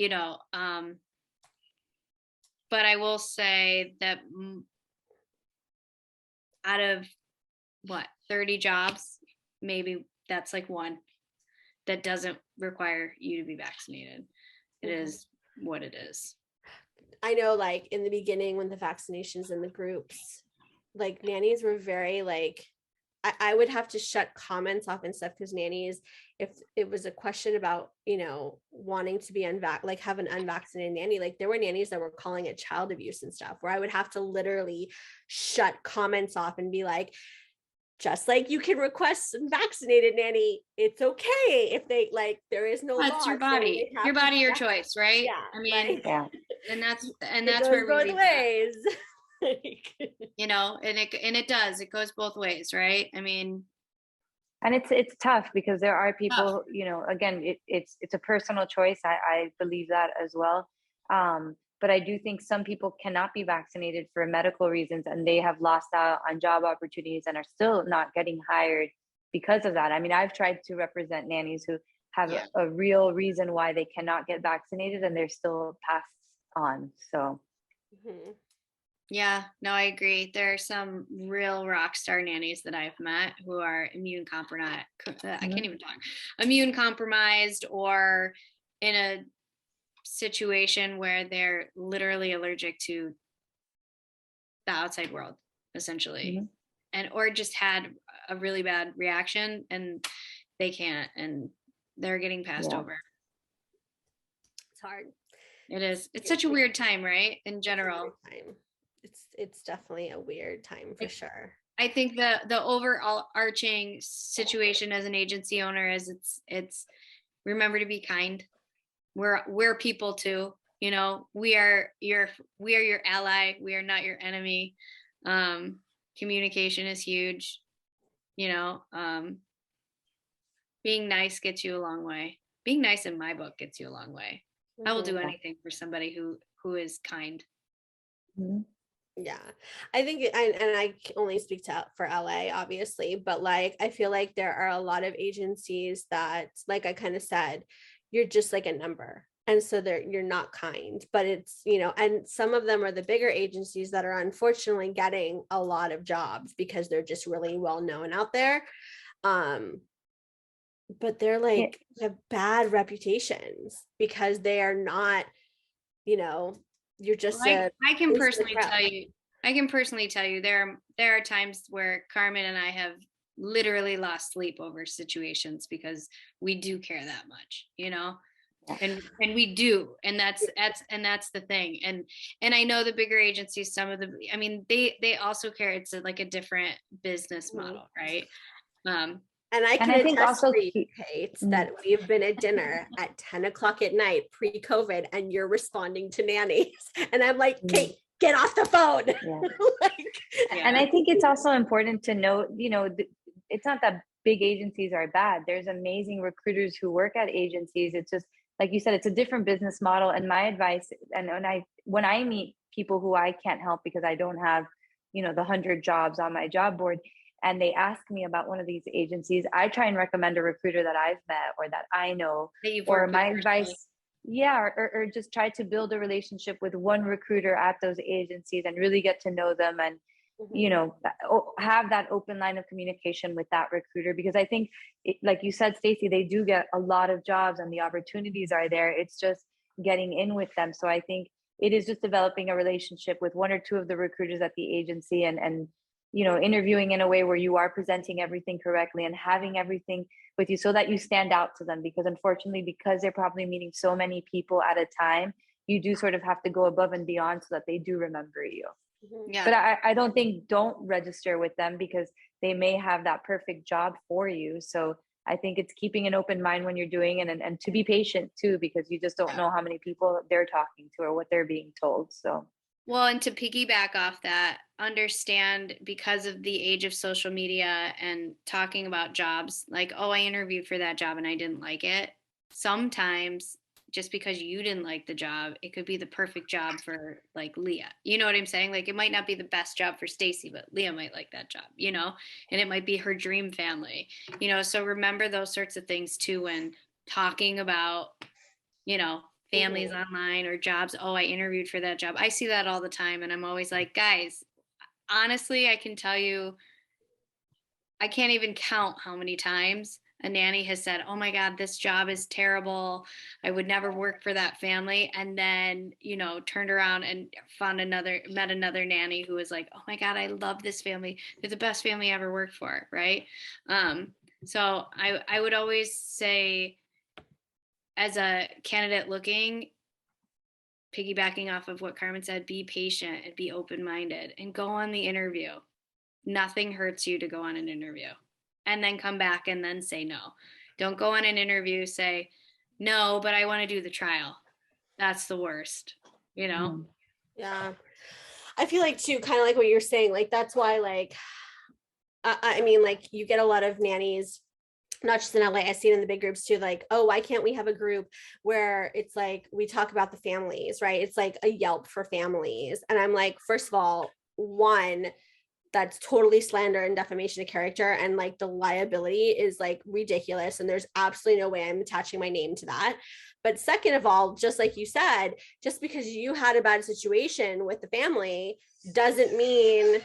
but I will say that out of 30 jobs, maybe that's like one that doesn't require you to be vaccinated. It is what it is. I know, like in the beginning when the vaccinations in the groups, like nannies were very like, I would have to shut comments off and stuff, because nannies, if it was a question about, wanting to be have an unvaccinated nanny, like there were nannies that were calling it child abuse and stuff, where I would have to literally shut comments off and be like, just like you can request a vaccinated nanny, it's okay if they like, there is no law. It's your body, your choice, right? Yeah, I mean, Yeah. and that's where where we both ways. and it does, it goes both ways, right? I mean, and it's tough because there are people, again, it's a personal choice. I believe that as well. But I do think some people cannot be vaccinated for medical reasons, and they have lost out on job opportunities and are still not getting hired because of that. I mean, I've tried to represent nannies who have a real reason why they cannot get vaccinated, and they're still passed on. So yeah, no, I agree. There are some real rock star nannies that I've met who are immune compromised. I can't even talk. Immune compromised, or in a situation where they're literally allergic to the outside world, essentially, and or just had a really bad reaction and they can't, and they're getting passed over. It's hard. It is. It's such a weird time, right? In general. It's definitely a weird time for sure. I think the overarching situation as an agency owner is it's remember to be kind. We're people too. We are your ally. We are not your enemy. Communication is huge. Being nice gets you a long way. Being nice in my book gets you a long way. I will do anything for somebody who is kind. Yeah, I think, and I can only speak for LA, obviously, but like, I feel like there are a lot of agencies that, like I kind of said, you're just like a number. And so you're not kind, but it's, and some of them are the bigger agencies that are unfortunately getting a lot of jobs because they're just really well known out there. But they're like, have bad reputations because they are not, you're just I can personally tell you there are times where Carmen and I have literally lost sleep over situations because we do care that much, and we do, and that's the thing. And I know the bigger agencies, some of them, I mean, they also care. It's like a different business model, right? And I can attest also, for you, Kate, that we've been at dinner at 10 o'clock at night pre-COVID, and you're responding to nannies. And I'm like, Kate, get off the phone. And I think it's also important to note, it's not that big agencies are bad. There's amazing recruiters who work at agencies. It's just, like you said, it's a different business model. And my advice, and when I meet people who I can't help because I don't have, the 100 jobs on my job board, and they ask me about one of these agencies, I try and recommend a recruiter that I've met or that I know, or my advice, or just try to build a relationship with one recruiter at those agencies and really get to know them, and have that open line of communication with that recruiter, because I think, like you said, Stacey, they do get a lot of jobs and the opportunities are there. It's just getting in with them. So I think it is just developing a relationship with one or two of the recruiters at the agency, and interviewing in a way where you are presenting everything correctly and having everything with you so that you stand out to them, because unfortunately, because they're probably meeting so many people at a time, you do sort of have to go above and beyond so that they do remember you. Yeah. But I don't register with them because they may have that perfect job for you. So I think it's keeping an open mind when you're doing it, and to be patient too, because you just don't know how many people they're talking to or what they're being told. So Well, and to piggyback off that, understand because of the age of social media and talking about jobs, like, oh, I interviewed for that job and I didn't like it. Sometimes just because you didn't like the job, it could be the perfect job for like Leah. You know what I'm saying? Like it might not be the best job for Stacy, but Leah might like that job, you know, and it might be her dream family, you know. So remember those sorts of things too when talking about, you know, families online or jobs. Oh, I interviewed for that job. I see that all the time. And I'm always like, guys, honestly, I can tell you, I can't even count how many times a nanny has said, oh my God, this job is terrible. I would never work for that family. And then, you know, turned around and met another nanny who was like, oh my God, I love this family. They're the best family I ever worked for. Right. So I would always say, as a candidate looking, piggybacking off of what Carmen said, be patient and be open-minded and go on the interview. Nothing hurts you to go on an interview and then come back and then say no. Don't go on an interview, say, no, but I want to do the trial. That's the worst, you know? Yeah. I feel like too, kind of like what you're saying, like, that's why, like, I mean, like you get a lot of nannies, not just in LA, I've seen in the big groups too, like, oh, why can't we have a group where it's like, we talk about the families, right? It's like a Yelp for families. And I'm like, first of all, one, that's totally slander and defamation of character. And like the liability is like ridiculous. And there's absolutely no way I'm attaching my name to that. But second of all, just like you said, just because you had a bad situation with the family doesn't mean,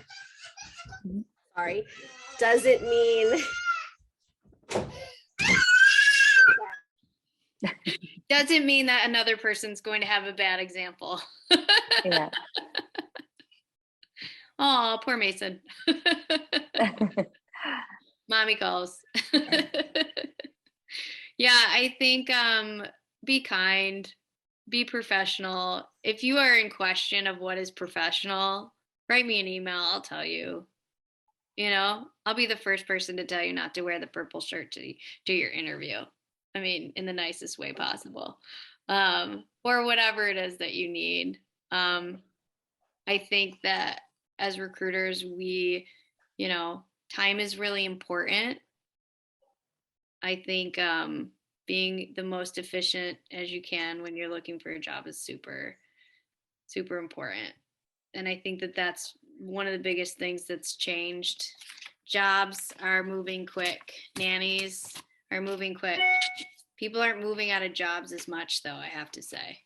doesn't mean doesn't mean that another person's going to have a bad example. Yeah. Oh, poor Mason. Mommy calls. Yeah, I think be kind, be professional. If you are in question of what is professional, write me an email. I'll tell you. You know, I'll be the first person to tell you not to wear the purple shirt to do your interview. I mean, in the nicest way possible. Or whatever it is that you need. I think that as recruiters, we, you know, time is really important. I think being the most efficient as you can when you're looking for a job is super, super important. And I think that that's one of the biggest things that's changed. Jobs are moving quick. Nannies are moving quick. People aren't moving out of jobs as much, though, I have to say.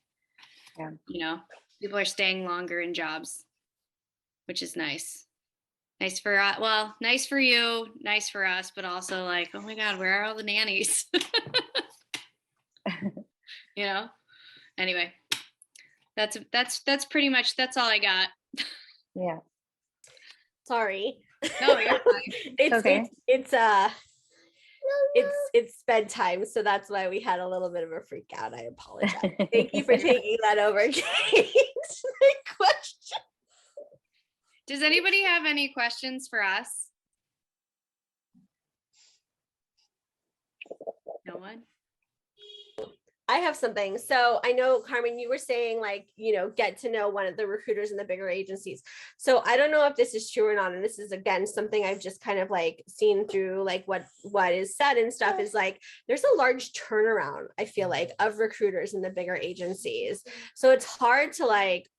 Yeah. You know, people are staying longer in jobs, which is nice. Nice for well, nice for you, nice for us, but also like, oh my God, where are all the nannies? You know. Anyway, that's pretty much, that's all I got. Yeah. Sorry. No, you're fine. It's okay. It's bedtime, so that's why we had a little bit of a freak out. I apologize. Thank you for taking that over, Kate. Question. Does anybody have any questions for us? No one? I have something. So I know, Carmen, you were saying like, you know, get to know one of the recruiters in the bigger agencies. So I don't know if this is true or not. And this is, again, something I've just kind of like seen through like what is said and stuff, is like, there's a large turnaround, I feel like, of recruiters in the bigger agencies. So it's hard to like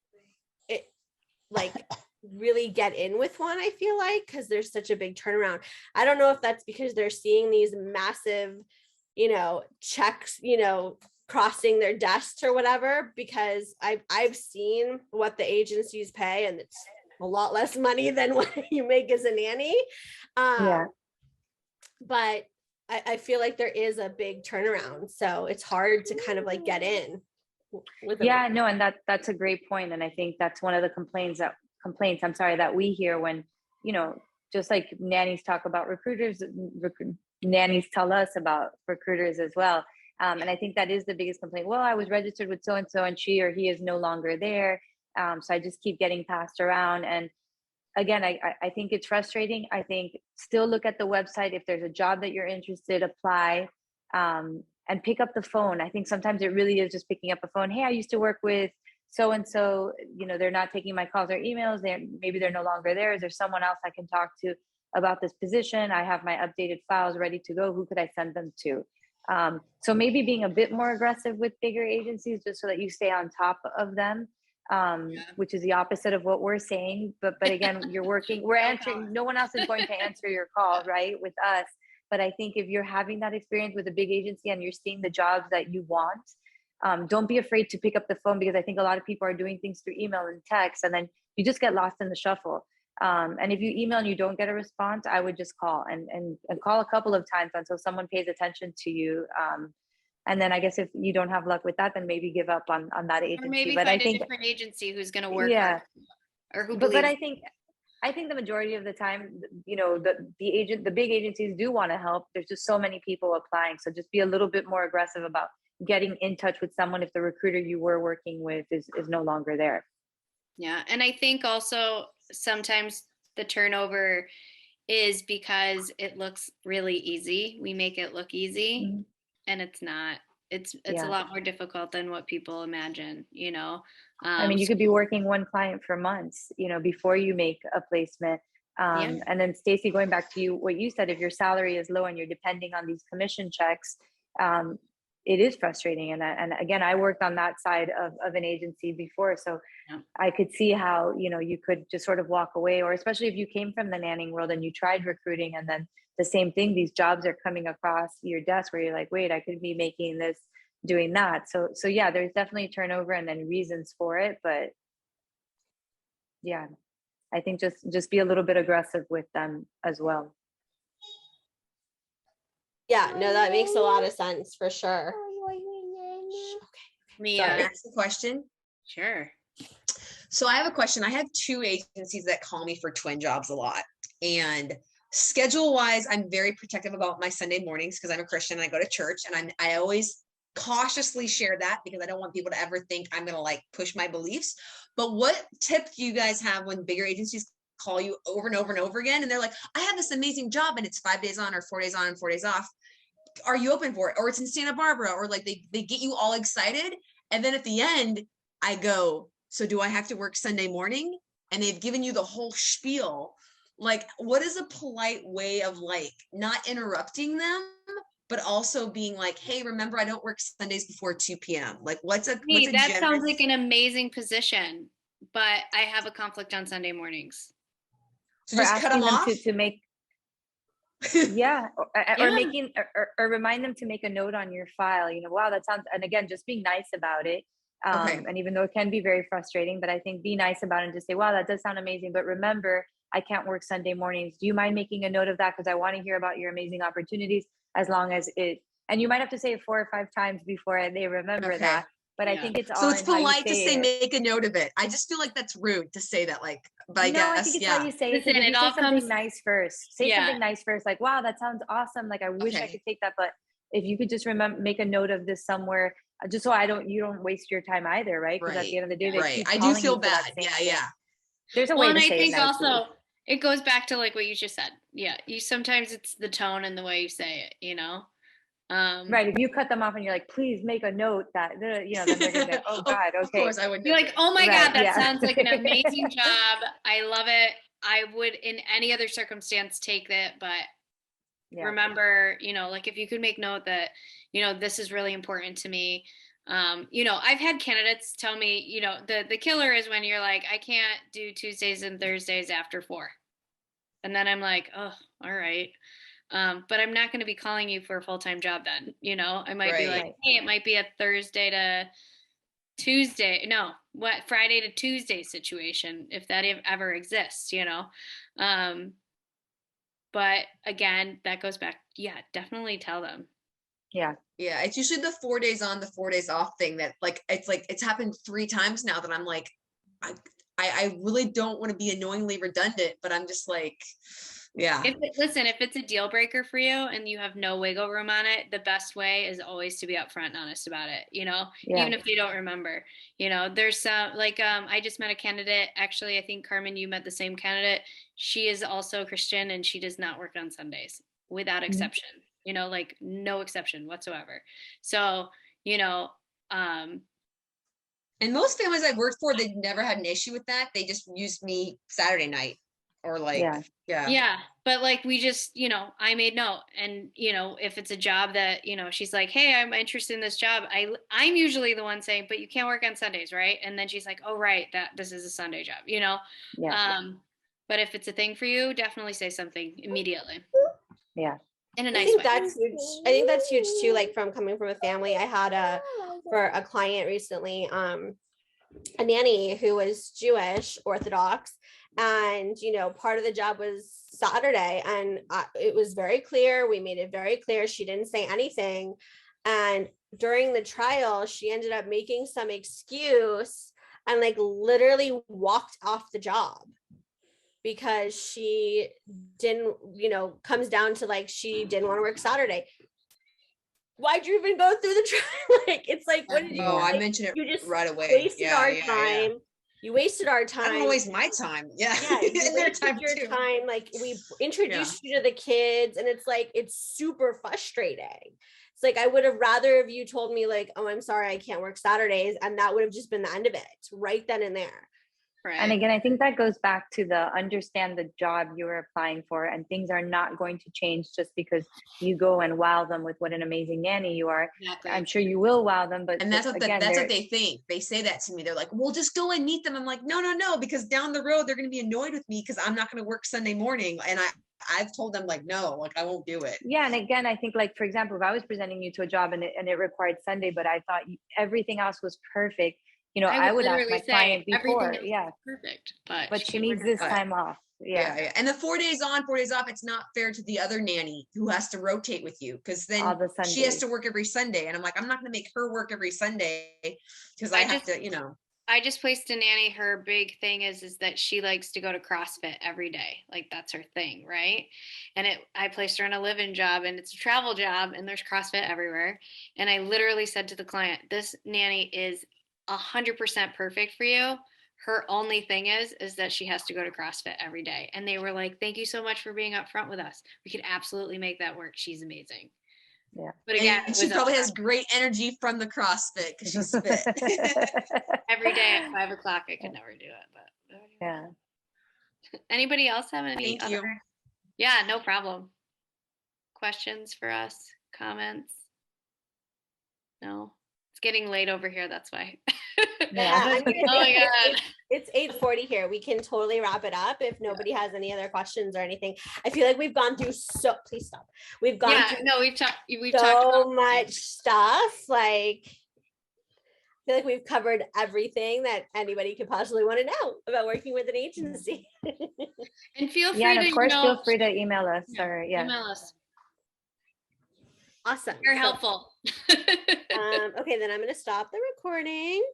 really get in with one, I feel like, because there's such a big turnaround. I don't know if that's because they're seeing these massive, you know, checks, you know, crossing their desks or whatever, because I've seen what the agencies pay, and it's a lot less money than what you make as a nanny. Yeah. But I feel like there is a big turnaround, so it's hard to kind of like get in with them. Yeah, no, and that's a great point. And I think that's one of the complaints that we hear when, you know, just like nannies talk about recruiters, nannies tell us about recruiters as well. And I think that is the biggest complaint. Well, I was registered with so-and-so and she or he is no longer there. So I just keep getting passed around. And again, I think it's frustrating. I think still look at the website. If there's a job that you're interested, apply, and pick up the phone. I think sometimes it really is just picking up a phone. Hey, I used to work with so and so, they're not taking my calls or emails. Maybe they're no longer there. Is there someone else I can talk to about this position? I have my updated files ready to go. Who could I send them to? So maybe being a bit more aggressive with bigger agencies, just so that you stay on top of them, which is the opposite of what we're saying. But again, we're answering, no one else is going to answer your call, right, with us. But I think if you're having that experience with a big agency and you're seeing the jobs that you want, don't be afraid to pick up the phone, because I think a lot of people are doing things through email and text, and then you just get lost in the shuffle. And if you email and you don't get a response, I would just call and call a couple of times until someone pays attention to you. And then I guess if you don't have luck with that, then maybe give up on that agency. Or maybe but find I think a different agency who's going to work. Yeah. Or who but believes. I think the majority of the time, the big agencies do want to help. There's just so many people applying. So just be a little bit more aggressive about getting in touch with someone if the recruiter you were working with is no longer there. Yeah. And I think also sometimes the turnover is because it looks really easy. We make it look easy, Mm-hmm. and it's not. It's a lot more difficult than what people imagine, I mean, you could be working one client for months, before you make a placement. And then Stacey, going back to what you said, if your salary is low and you're depending on these commission checks, it is frustrating. And again, I worked on that side of an agency before. So I could see how, you could just sort of walk away, or especially if you came from the nannying world and you tried recruiting, and then the same thing, these jobs are coming across your desk where you're like, wait, I could be making this, doing that. So yeah, there's definitely turnover and then reasons for it. But yeah, I think just be a little bit aggressive with them as well. Yeah, no, that makes a lot of sense for sure. Me, So I ask the question. Sure. So I have a question. I have 2 agencies that call me for twin jobs a lot. And schedule wise, I'm very protective about my Sunday mornings because I'm a Christian and I go to church, and I always cautiously share that because I don't want people to ever think I'm going to like push my beliefs. But what tip do you guys have when bigger agencies call you over and over and over again? And they're like, I have this amazing job and it's 5 days on or 4 days on and 4 days off. Are you open for it? Or it's in Santa Barbara, or like they get you all excited. And then at the end I go, so do I have to work Sunday morning? And they've given you the whole spiel. Like, what is a polite way of like not interrupting them, but also being like, hey, remember, I don't work Sundays before 2 p.m. Like, what's a that sounds like an amazing position, but I have a conflict on Sunday mornings. So just cut them off to make or making or remind them to make a note on your file. Wow, that sounds, and again, just being nice about it. And even though it can be very frustrating, but I think be nice about it and just say, wow, that does sound amazing, but remember, I can't work Sunday mornings. Do you mind making a note of that? Because I want to hear about your amazing opportunities, as long as it, and you might have to say it 4 or 5 times before they remember that. But I think it's all, so it's polite to say, make a note of it. I just feel like that's rude to say that, like, but I guess, I think it's how you say it. If you say something nice first, something nice first, like, wow, that sounds awesome. Like, I wish I could take that. But if you could just make a note of this somewhere, just so you don't waste your time either, right? Because at the end of the day, they keep I do calling feel you bad. Yeah. There's a way to say it. And I think nicely. also it goes back to like what you just said. Yeah, sometimes it's the tone and the way you say it. Right. If you cut them off and you're like, please make a note that, then they're gonna be like, oh God, okay. Of course I would. You're like, oh my God, that sounds like an amazing job. I love it. I would in any other circumstance take it, but remember, like if you could make note that, this is really important to me. I've had candidates tell me, the killer is when you're like, I can't do Tuesdays and Thursdays after 4. And then I'm like, oh, all right. But I'm not going to be calling you for a full-time job then, I might be like, hey, it might be a Thursday to Tuesday. No, Friday to Tuesday situation, if that ever exists, but again, that goes back. Yeah, definitely tell them. Yeah, it's usually the 4 days on, the 4 days off thing that it's happened 3 times now that I'm like, I really don't want to be annoyingly redundant, but I'm just like, if it's a deal breaker for you and you have no wiggle room on it, the best way is always to be upfront and honest about it, even if they don't remember. There's some I just met a candidate, actually. I think Carmen, you met the same candidate. She is also Christian and she does not work on Sundays without exception, like no exception whatsoever. So, And most families I've worked for, they never had an issue with that. They just used me Saturday night or like, Yeah. Yeah, but like we just, I made note, and if it's a job that, she's like, hey, I'm interested in this job. I'm usually the one saying, but you can't work on Sundays, right? And then she's like, oh, right, that this is a Sunday job, Yeah. But if it's a thing for you, definitely say something immediately. Yeah. In a I nice think way. that's huge. I think that's huge too. Like coming from a family, I had for a client recently, a nanny who was Jewish Orthodox, and part of the job was Saturday, and it was very clear. We made it very clear. She didn't say anything, and during the trial, she ended up making some excuse and like literally walked off the job because she didn't, comes down to like she didn't want to work Saturday. Why'd you even go through the trial? Like, it's like, what did you? Oh, like, I mentioned it you just right away. wasted our time. You wasted our time. I don't want to waste my time. Yeah. Yeah, you And their wasted time your too. time. Like, we introduced you to the kids, and it's like, it's super frustrating. It's like, I would have rather if you told me like, oh, I'm sorry, I can't work Saturdays, and that would have just been the end of it right then and there. Right. And again, I think that goes back to the understand the job you're applying for, and things are not going to change just because you go and wow them with what an amazing nanny you are. Exactly. I'm sure you will wow them, but And that's what again, that's what they think. They say that to me. They're like, well, just go and meet them. I'm like, no, because down the road they're going to be annoyed with me because I'm not going to work Sunday morning. And I've told them like, no, like I won't do it. Yeah. And again, I think like, for example, if I was presenting you to a job and it required Sunday, but I thought everything else was perfect, I would ask my client before, perfect, but she needs this time off. Yeah. And the 4 days on, 4 days off, it's not fair to the other nanny who has to rotate with you, because then she has to work every Sunday. And I'm like, I'm not going to make her work every Sunday because I have to, I just placed a nanny. Her big thing is that she likes to go to CrossFit every day. Like that's her thing, right? And I placed her in a live-in job, and it's a travel job, and there's CrossFit everywhere. And I literally said to the client, this nanny is 100% perfect for you. Her only thing is that she has to go to CrossFit every day. And they were like, thank you so much for being upfront with us. We could absolutely make that work. She's amazing. Yeah. But again, and she probably has great energy from the CrossFit because she's fit. Every day at 5 o'clock, I could never do it. But yeah. Anybody else have any Thank you. Yeah, no problem. Questions for us? Comments? No? It's getting late over here, that's why. Yeah, Oh my God. It's 8:40 here. We can totally wrap it up if nobody has any other questions or anything. I feel like we've gone through please stop. We've gone through we've talked so much stuff. Like, I feel like we've covered everything that anybody could possibly want to know about working with an agency. And feel free and of to course feel free to email us email us. Awesome. Very helpful. Okay, then I'm going to stop the recording.